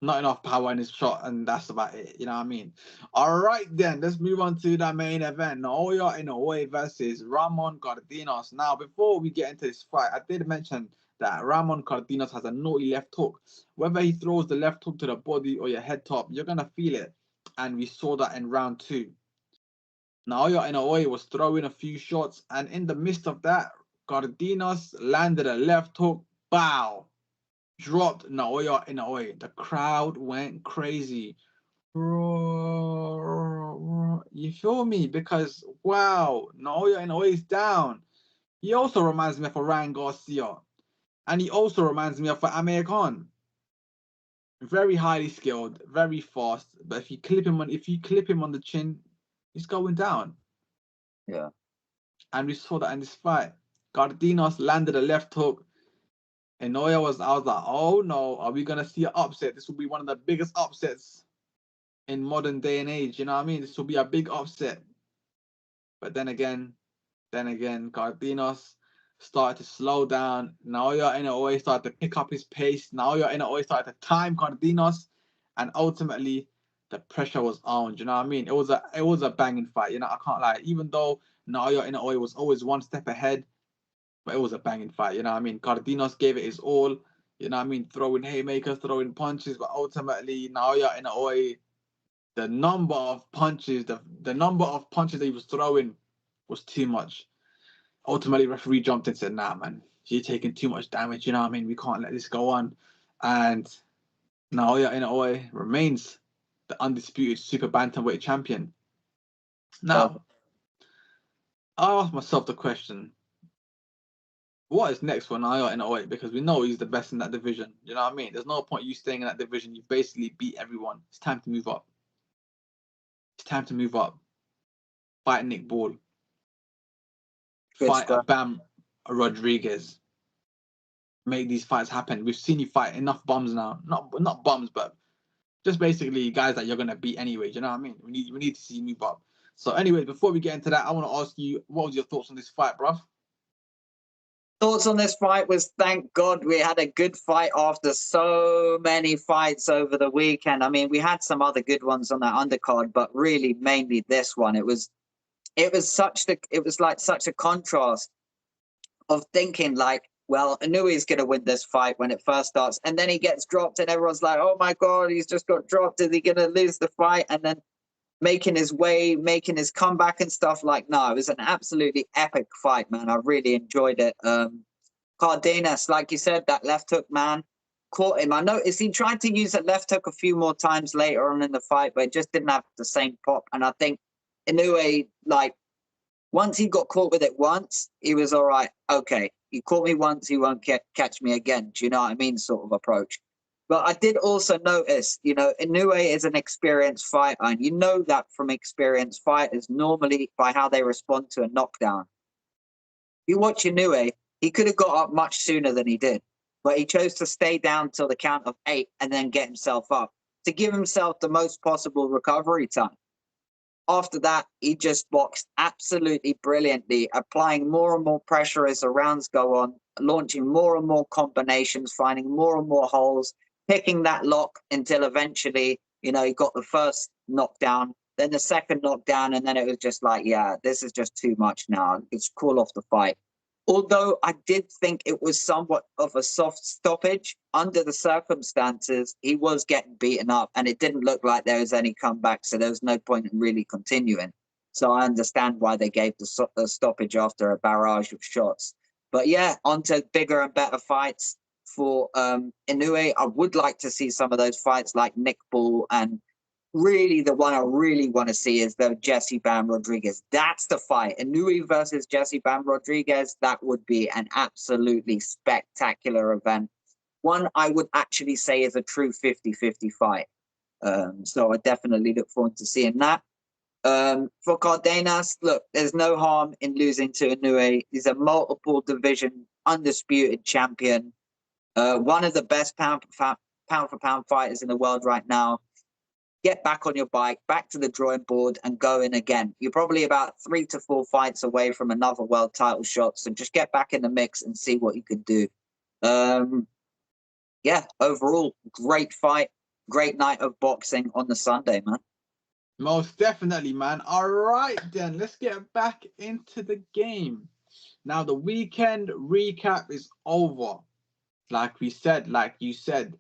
not enough power in his shot, and that's about it. You know what I mean? All right, then let's move on to the main event. Naoya Inoue versus Ramon Cardenas. Now, before we get into this fight, I did mention that Ramon Cardenas has a naughty left hook. Whether he throws the left hook to the body or your head top, you're gonna feel it. And we saw that in round 2. Naoya Inoue was throwing a few shots, and in the midst of that, Cardenas landed a left hook. Bow! Dropped Naoya Inoue. The crowd went crazy. You feel me? Because, wow, Naoya Inoue is down. He also reminds me of a Ryan Garcia. And he also reminds me of an Amir Khan. Very highly skilled, very fast. But if you clip him on the chin, he's going down. Yeah. And we saw that in this fight. Cardenas landed a left hook. And I was like, oh no, are we gonna see an upset? This will be one of the biggest upsets in modern day and age. You know what I mean? This will be a big upset. But then again, Cardenas started to slow down. Naoya Inoue started to pick up his pace. Naoya Inoue started to time Cardenas, and ultimately the pressure was on. You know what I mean? It was a banging fight. You know, I can't lie. Even though Naoya Inoue was always one step ahead, but it was a banging fight. You know what I mean? Cardenas gave it his all. You know what I mean? Throwing haymakers, throwing punches, but ultimately Naoya Inoue, the number of punches that he was throwing was too much. Ultimately, referee jumped in and said, "Nah, man, you're taking too much damage. You know what I mean? We can't let this go on." And Naoya Inoue remains the undisputed super bantamweight champion. Now, I asked myself the question: what is next for Naoya Inoue? Because we know he's the best in that division. You know what I mean? There's no point you staying in that division. You basically beat everyone. It's time to move up. Fight Nick Ball. Fight a Bam Rodriguez. Make these fights happen. We've seen you fight enough bums now. Not bums, but just basically guys that you're gonna beat anyway. You know what I mean? We need to see you move up. So anyway, before we get into that, I want to ask you, what was your thoughts on this fight, bruv? Thoughts on this fight was, thank God we had a good fight after so many fights over the weekend. I mean, we had some other good ones on that undercard, but really mainly this one. It was like such a contrast of thinking like, well, Inoue is going to win this fight when it first starts, and then he gets dropped, and everyone's like, oh my God, he's just got dropped. Is he going to lose the fight? And then making his comeback and stuff. Like, no, it was an absolutely epic fight, man. I really enjoyed it. Cardenas, like you said, that left hook, man, caught him. I noticed he tried to use that left hook a few more times later on in the fight, but it just didn't have the same pop. And I think Inoue, like, once he got caught with it once, he was all right. Okay, he caught me once, he won't catch me again. Do you know what I mean? Sort of approach. But I did also notice, you know, Inoue is an experienced fighter, and you know that from experienced fighters normally by how they respond to a knockdown. You watch Inoue, he could have got up much sooner than he did, but he chose to stay down till the count of 8 and then get himself up to give himself the most possible recovery time. After that, he just boxed absolutely brilliantly, applying more and more pressure as the rounds go on, launching more and more combinations, finding more and more holes, picking that lock until eventually, you know, he got the first knockdown, then the second knockdown, and then it was just like, yeah, this is just too much now. Let's call off the fight. Although I did think it was somewhat of a soft stoppage, under the circumstances, he was getting beaten up and it didn't look like there was any comeback, so there was no point in really continuing. So I understand why they gave the stoppage after a barrage of shots. But yeah, on to bigger and better fights for Inoue. I would like to see some of those fights like Nick Ball, and really the one I really want to see is the Jesse Bam Rodriguez. That's the fight. Inoue versus Jesse Bam Rodriguez. That would be an absolutely spectacular event. One I would actually say is a true 50-50 fight. So I definitely look forward to seeing that. For Cardenas, look, there's no harm in losing to Inoue. He's a multiple division undisputed champion. One of the best pound for pound fighters in the world right now. Get back on your bike, back to the drawing board and go in again. You're probably about 3 to 4 fights away from another world title shot. So just get back in the mix and see what you could do. Yeah, overall, great fight. Great night of boxing on the Sunday, man. Most definitely, man. All right, then. Let's get back into the game. Now, the weekend recap is over. Like you said, Naoya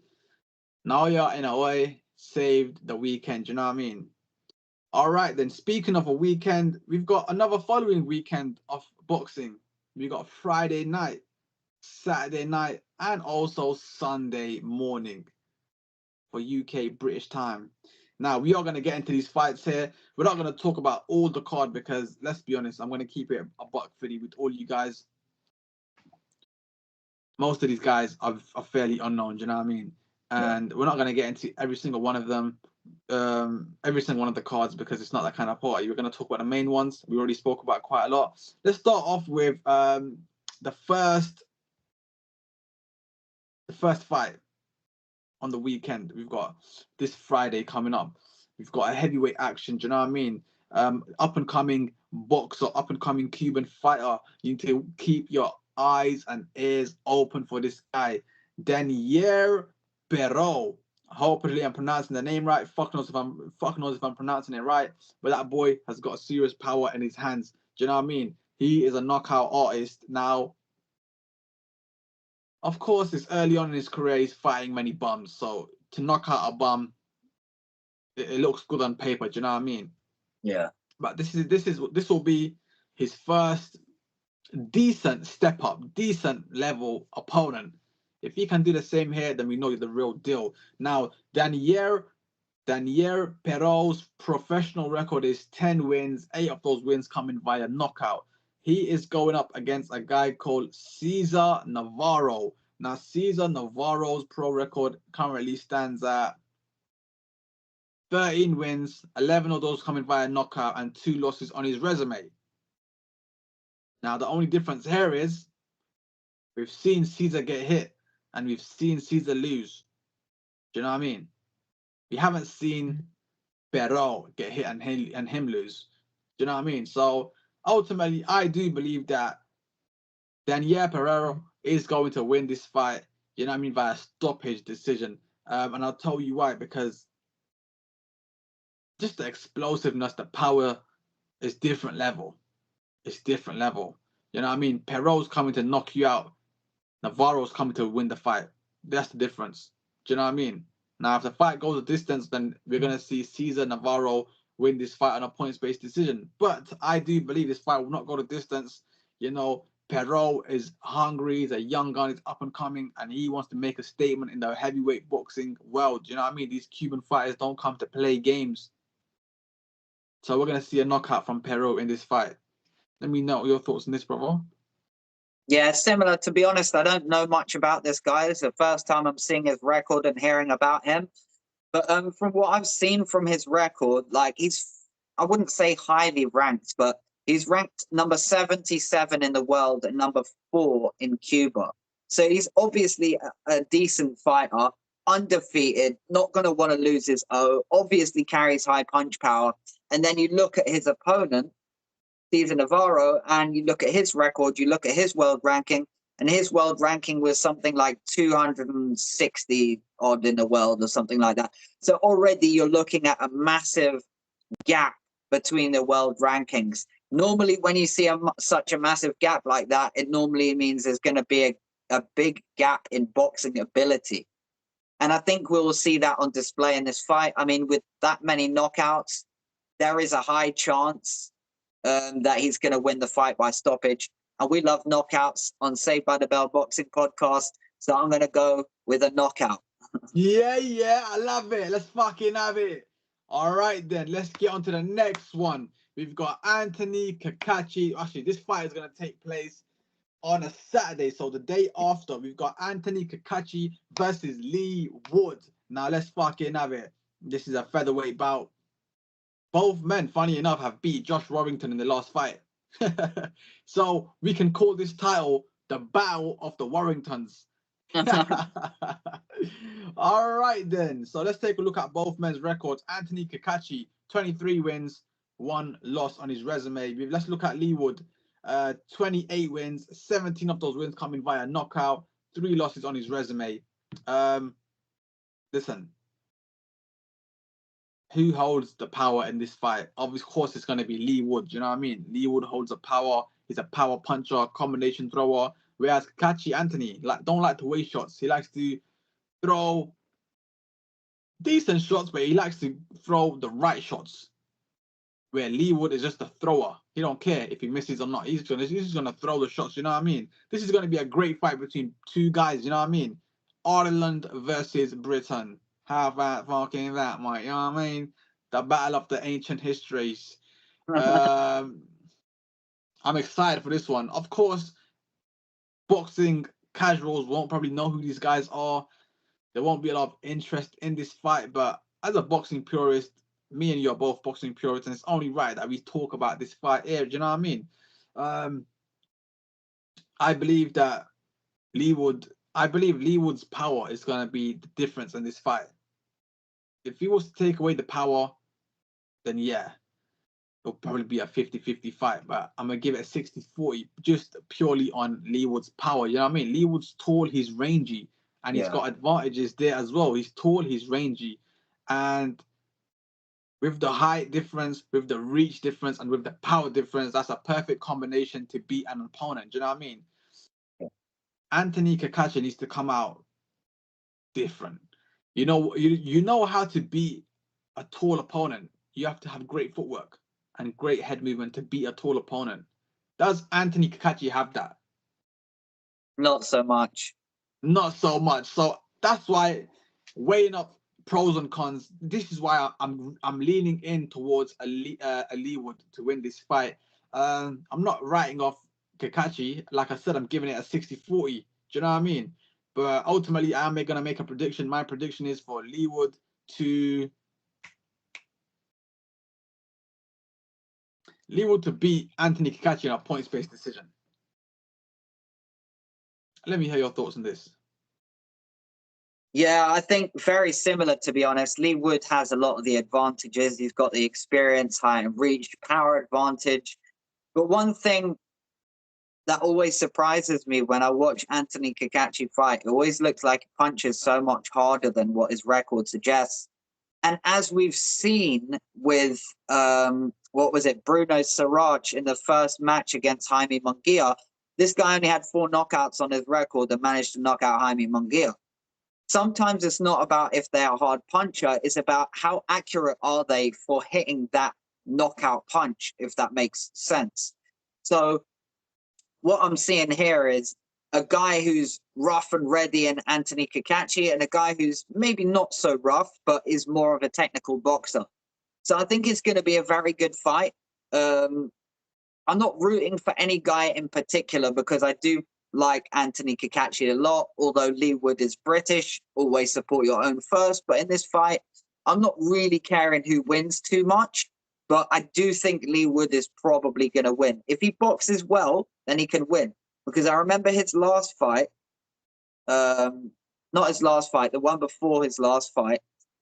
Inoue saved the weekend. You know what I mean? All right, then. Speaking of a weekend, we've got another following weekend of boxing. We got Friday night, Saturday night, and also Sunday morning for UK British time. Now, we are going to get into these fights here. We're not going to talk about all the card because, let's be honest, I'm going to keep it a buck fitty with all you guys. Most of these guys are fairly unknown, do you know what I mean? And we're not going to get into every single one of them, every single one of the cards, because it's not that kind of party. We're going to talk about the main ones. We already spoke about quite a lot. Let's start off with the first fight on the weekend. We've got this Friday coming up. We've got a heavyweight action. Do you know what I mean? Up and coming boxer, up and coming Cuban fighter. You need to keep your eyes and ears open for this guy, Dainier Navarro. Hopefully, I'm pronouncing the name right. Fuck knows if I'm pronouncing it right. But that boy has got serious power in his hands. Do you know what I mean? He is a knockout artist now. Of course, it's early on in his career. He's fighting many bums, so to knock out a bum, it looks good on paper. Do you know what I mean? Yeah. But this will be his first decent step up, decent level opponent. If he can do the same here, then we know he's the real deal. Now, Dainier Navarro's professional record is 10 wins, 8 of those wins coming via knockout. He is going up against a guy called Cesar Navarro. Now, Cesar Navarro's pro record currently stands at 13 wins, 11 of those coming via knockout, and 2 losses on his resume. Now, the only difference here is we've seen Cesar get hit and we've seen Cesar lose. Do you know what I mean? We haven't seen Navarro get hit and him lose. Do you know what I mean? So ultimately, I do believe that Dainier Navarro is going to win this fight. You know what I mean? Via stoppage decision. And I'll tell you why. Because just the explosiveness, the power is different level. It's different level. You know what I mean? Navarro's coming to knock you out. Navarro's coming to win the fight. That's the difference. Do you know what I mean? Now, if the fight goes a distance, then we're going to see Cesar Navarro win this fight on a points-based decision. But I do believe this fight will not go the distance. You know, Navarro is hungry. He's a young gun. He's up and coming, and he wants to make a statement in the heavyweight boxing world. Do you know what I mean? These Cuban fighters don't come to play games. So we're going to see a knockout from Navarro in this fight. Let me know your thoughts on this, brother. Yeah, similar. To be honest, I don't know much about this guy. It's the first time I'm seeing his record and hearing about him. But from what I've seen from his record, like I wouldn't say highly ranked, but he's ranked number 77 in the world and number 4 in Cuba. So he's obviously a decent fighter, undefeated, not going to want to lose his O, obviously carries high punch power. And then you look at his opponent, Cesar Navarro, and you look at his record, you look at his world ranking, and his world ranking was something like 260 odd in the world or something like that. So already you're looking at a massive gap between the world rankings. Normally, when you see such a massive gap like that, it normally means there's going to be a big gap in boxing ability. And I think we'll see that on display in this fight. I mean, with that many knockouts, there is a high chance that he's going to win the fight by stoppage. And we love knockouts on Saved by the Bell Boxing Podcast. So I'm going to go with a knockout. Yeah, I love it. Let's fucking have it. All right, then. Let's get on to the next one. We've got Anthony Cacace. Actually, this fight is going to take place on a Saturday. So the day after, we've got Anthony Cacace versus Leigh Wood. Now, let's fucking have it. This is a featherweight bout. Both men, funny enough, have beat Josh Warrington in the last fight. So we can call this title the Battle of the Warringtons. All right, then. So let's take a look at both men's records. Anthony Cacace, 23 wins, 1 loss on his resume. Let's look at Leigh Wood, 28 wins, 17 of those wins coming via knockout, 3 losses on his resume. Listen, who holds the power in this fight? Of course, it's going to be Leigh Wood. Do you know what I mean? Leigh Wood holds the power. He's a power puncher, combination thrower. Whereas Cacace, Anthony, don't like to waste shots. He likes to throw decent shots, but he likes to throw the right shots. Where Leigh Wood is just a thrower. He don't care if he misses or not. He's just gonna throw the shots. You know what I mean? This is gonna be a great fight between 2 guys. You know what I mean? Ireland versus Britain. How about fucking that, mate? You know what I mean? The battle of the ancient histories. I'm excited for this one. Of course, boxing casuals won't probably know who these guys are. There won't be a lot of interest in this fight, but as a boxing purist, me and you are both boxing purists, and it's only right that we talk about this fight here. Do you know what I mean? I believe that Leigh Wood's power is going to be the difference in this fight. If he was to take away the power, then yeah, it'll probably be a 50-50 fight. But I'm going to give it a 60-40 just purely on Leigh Wood's power. You know what I mean? Leigh Wood's tall, he's rangy, and he's got advantages there as well. He's tall, he's rangy. And with the height difference, with the reach difference, and with the power difference, that's a perfect combination to beat an opponent. Do you know what I mean? Yeah. Anthony Cacace needs to come out different. You know how to beat a tall opponent. You have to have great footwork and great head movement to beat a tall opponent. Does Anthony Cacace have that? Not so much. Not so much. So that's why, weighing up pros and cons, this is why I'm leaning in towards a Leigh Wood to win this fight. I'm not writing off Cacace. Like I said, I'm giving it a 60-40. Do you know what I mean? But ultimately, I'm going to make a prediction. My prediction is for Leigh Wood to beat Anthony Cacace in a points-based decision. Let me hear your thoughts on this. Yeah, I think very similar, to be honest. Leigh Wood has a lot of the advantages. He's got the experience, height and reach, power advantage. But one thing that always surprises me when I watch Anthony Cacace fight, it always looks like he punches so much harder than what his record suggests. And as we've seen with, Bruno Siraj in the first match against Jaime Munguia, this guy only had 4 knockouts on his record and managed to knock out Jaime Munguia. Sometimes it's not about if they're a hard puncher, it's about how accurate are they for hitting that knockout punch, if that makes sense. So what I'm seeing here is a guy who's rough and ready in Anthony Cacace, and a guy who's maybe not so rough, but is more of a technical boxer. So I think it's going to be a very good fight. I'm not rooting for any guy in particular because I do like Anthony Cacace a lot, although Leigh Wood is British, always support your own first. But in this fight, I'm not really caring who wins too much, but I do think Leigh Wood is probably going to win. If he boxes well, then he can win. Because I remember his last fight, not his last fight, the one before his last fight,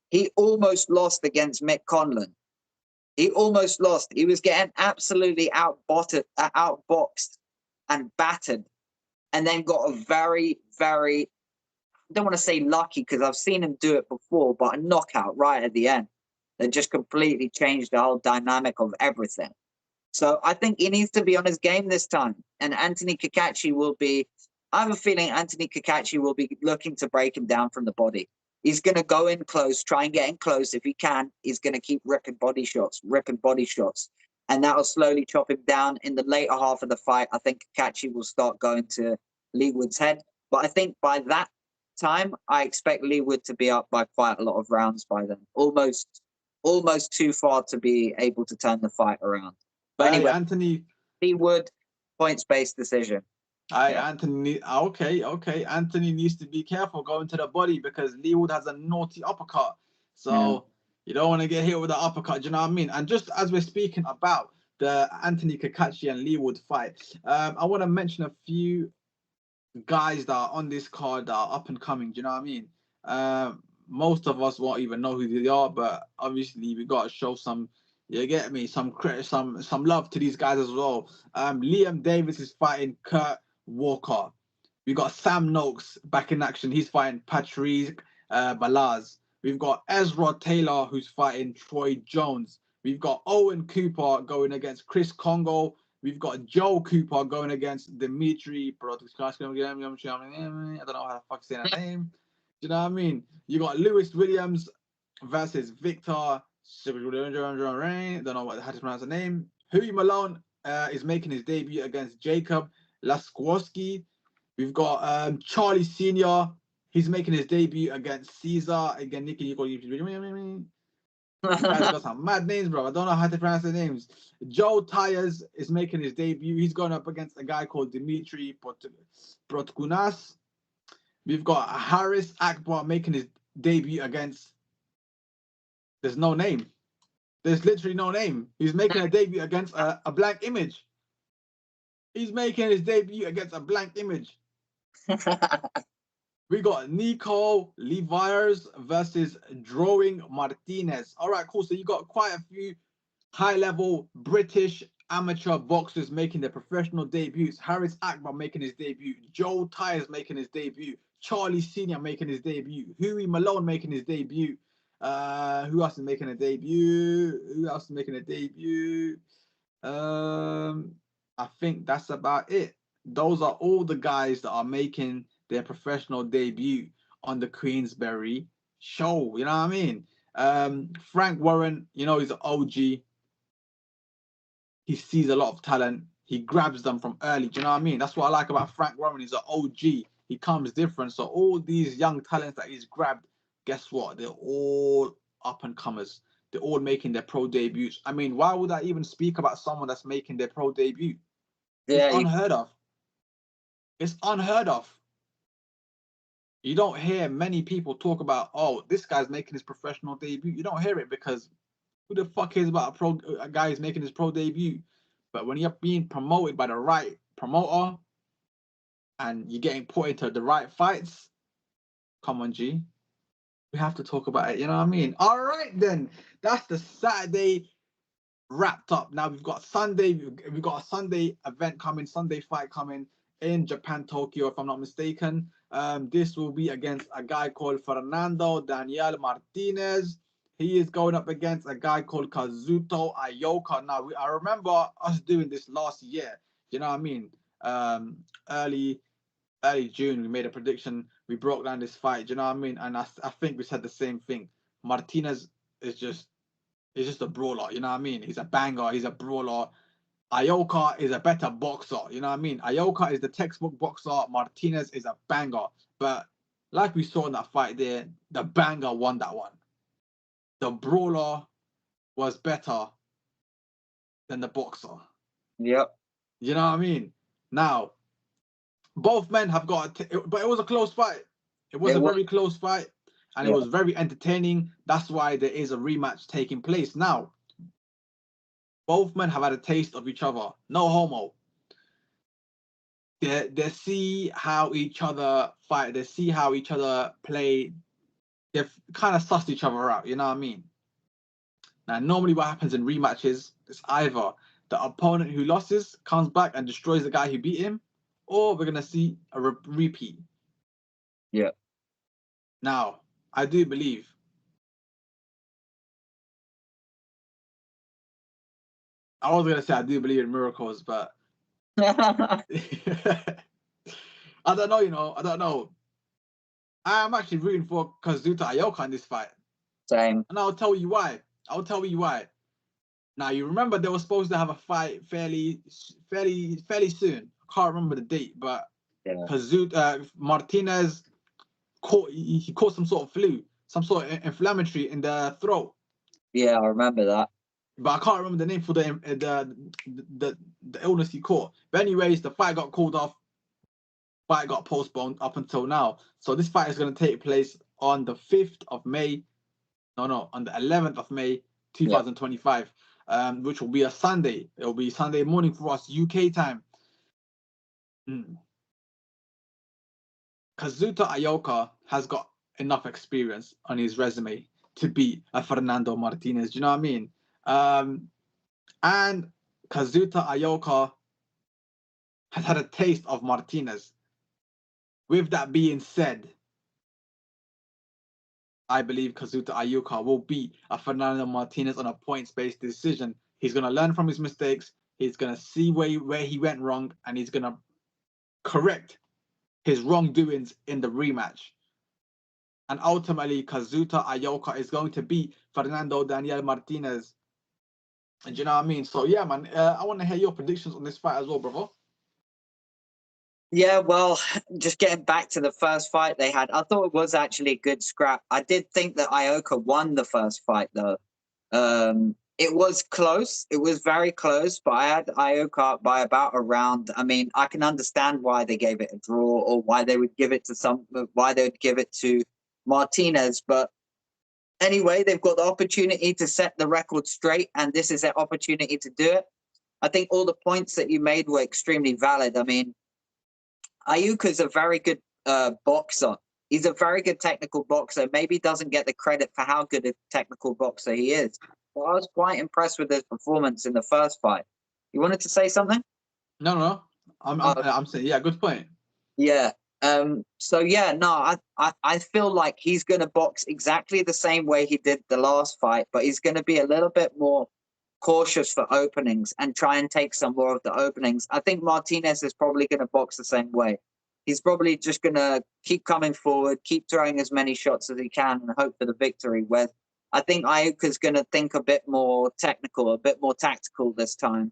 he almost lost against Mick Conlan. He almost lost. He was getting absolutely outboxed and battered, and then got a very, very, I don't want to say lucky because I've seen him do it before, but a knockout right at the end that just completely changed the whole dynamic of everything. So I think he needs to be on his game this time. And Anthony Cacace will be, I have a feeling Anthony Cacace will be looking to break him down from the body. He's going to go in close, try and get in close. If he can, he's going to keep ripping body shots. And that will slowly chop him down. In the later half of the fight, I think Cacace will start going to Leigh Wood's head. But I think by that time, I expect Leigh Wood to be up by quite a lot of rounds by then. Almost too far to be able to turn the fight around. But anyway, Anthony, Leigh Wood, points-based decision. Anthony. Okay. Anthony needs to be careful going to the body because Leigh Wood has a naughty uppercut. So you don't want to get hit with the uppercut. Do you know what I mean? And just as we're speaking about the Anthony Cacace and Leigh Wood fight, I want to mention a few guys that are on this card that are up and coming. Do you know what I mean? Most of us won't even know who they are, but obviously we got to show some. You get me? Some credit, some love to these guys as well. Liam Davis is fighting Kurt Walker. We got Sam Noakes back in action. He's fighting Patrick Balaz. We've got Ezra Taylor who's fighting Troy Jones. We've got Owen Cooper going against Chris Congo. We've got Joe Cooper going against Dimitri. I don't know how to fuck say that name. Do you know what I mean? You got Lewis Williams versus Victor. I don't know how to pronounce the name. Huey Malone is making his debut against Jacob Laskowski. We've got Charlie Senior. He's making his debut against Cesar. Again, Nicky. Guys got some mad names, bro. I don't know how to pronounce the names. Joe Tyers is making his debut. He's going up against a guy called Dimitri Protkunas. We've got Haris Akbar making his debut against. There's no name. There's literally no name. He's making a debut against a blank image. He's making his debut against a blank image. We got Nico Leviers versus Drawing Martinez. All right, cool. So you got quite a few high-level British amateur boxers making their professional debuts. Haris Akbar making his debut. Joe Tyers making his debut. Charlie Senior making his debut. Huey Malone making his debut. Who else is making a debut? I think that's about it. Those are all the guys that are making their professional debut on the Queensberry show. You know what I mean? Frank Warren, you know, he's an OG. He sees a lot of talent. He grabs them from early. Do you know what I mean? That's what I like about Frank Warren. He's an OG. He comes different. So all these young talents that he's grabbed, guess what? They're all up and comers. They're all making their pro debuts. I mean, why would I even speak about someone that's making their pro debut? Yeah, It's unheard of. It's unheard of. You don't hear many people talk about, oh, this guy's making his professional debut. You don't hear it because who the fuck cares about a guy who's making his pro debut? But when you're being promoted by the right promoter and you're getting put into the right fights, come on, G. We have to talk about it. You know what I mean? All right, then. That's the Saturday wrapped up. Now we've got Sunday. We've got a Sunday event coming, Sunday fight coming in Japan, Tokyo, if I'm not mistaken. This will be against a guy called Fernando Dainier Martinez. He is going up against a guy called Kazuto Ioka. Now, I remember us doing this last year. You know what I mean? Early June, we made a prediction. We broke down this fight. You know what I mean? And I think we said the same thing. Martinez is just a brawler. You know what I mean? He's a banger. He's a brawler. Ioka is a better boxer. You know what I mean? Ioka is the textbook boxer. Martinez is a banger. But like we saw in that fight there, the banger won that one. The brawler was better than the boxer. Yep. You know what I mean? Now, both men have got, but it was a close fight. It was a very close fight, and it was very entertaining. That's why there is a rematch taking place now. Both men have had a taste of each other. No homo. They see how each other fight. They see how each other play. They've kind of sussed each other out. You know what I mean? Now, normally what happens in rematches is either the opponent who loses comes back and destroys the guy who beat him, or we're going to see a repeat. Yeah. Now, I do believe I was going to say I do believe in miracles, but I don't know, I don't know. I'm actually rooting for Kazuto Ioka in this fight. Same. And I'll tell you why. Now, you remember they were supposed to have a fight fairly soon. I can't remember the date, but Kazuto Martinez caught some sort of flu, some sort of inflammatory in the throat. Yeah, I remember that. But I can't remember the name for the illness he caught. But anyways, the fight got called off. Fight got postponed up until now. So this fight is going to take place on the 5th of May. No, on the 11th of May, 2025, which will be a Sunday. It will be Sunday morning for us, UK time. Kazuto Ioka has got enough experience on his resume to beat a Fernando Martinez. Do you know what I mean? And Kazuto Ioka has had a taste of Martinez. With that being said, I believe Kazuto Ioka will beat a Fernando Martinez on a points-based decision. He's going to learn from his mistakes. He's going to see where he went wrong, and he's going to correct his wrongdoings in the rematch. And ultimately, Kazuto Ioka is going to beat Fernando Dainier Martinez. And you know what I mean? So, yeah, man, I want to hear your predictions on this fight as well, brother. Yeah, well, just getting back to the first fight they had, I thought it was actually a good scrap. I did think that Ioka won the first fight, though. It was close. It was very close, but I had Ioka by about a round. I mean, I can understand why they gave it a draw or why they would give it to Martinez. But anyway, they've got the opportunity to set the record straight, and this is their opportunity to do it. I think all the points that you made were extremely valid. I mean, Ioka's a very good boxer. He's a very good technical boxer. Maybe doesn't get the credit for how good a technical boxer he is. but I was quite impressed with his performance in the first fight. You wanted to say something? No. I'm saying, yeah, good point. Yeah. So yeah, no, I feel like he's gonna box exactly the same way he did the last fight, but he's gonna be a little bit more cautious for openings and try and take some more of the openings. I think Martinez is probably gonna box the same way. He's probably just gonna keep coming forward, keep throwing as many shots as he can, and hope for the victory. Where I think Ioka's gonna think a bit more technical, a bit more tactical this time,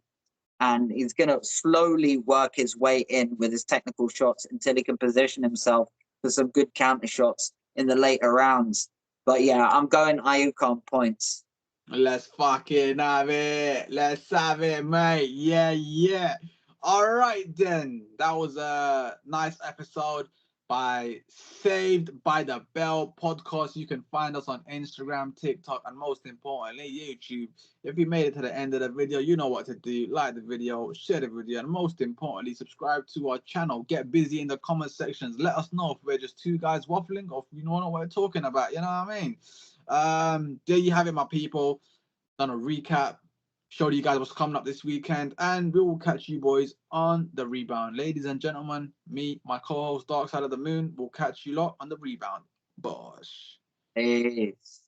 and he's going to slowly work his way in with his technical shots until he can position himself for some good counter shots in the later rounds. But yeah, I'm going Ioka on points. Let's fucking have it. Let's have it, mate. Yeah. All right, then. That was a nice episode by Saved by the Bell podcast. You can find us on Instagram, TikTok, and most importantly, YouTube. If you made it to the end of the video, you know what to do. Like the video, share the video, and most importantly, subscribe to our channel. Get busy in the comment sections. Let us know if we're just two guys waffling or if you know what we're talking about. You know what I mean? There you have it, my people. Done a recap, showed you guys what's coming up this weekend, and we will catch you boys on the rebound. Ladies and gentlemen, me, my co-host Dark Side of the Moon, will catch you lot on the rebound. Bosh. Peace.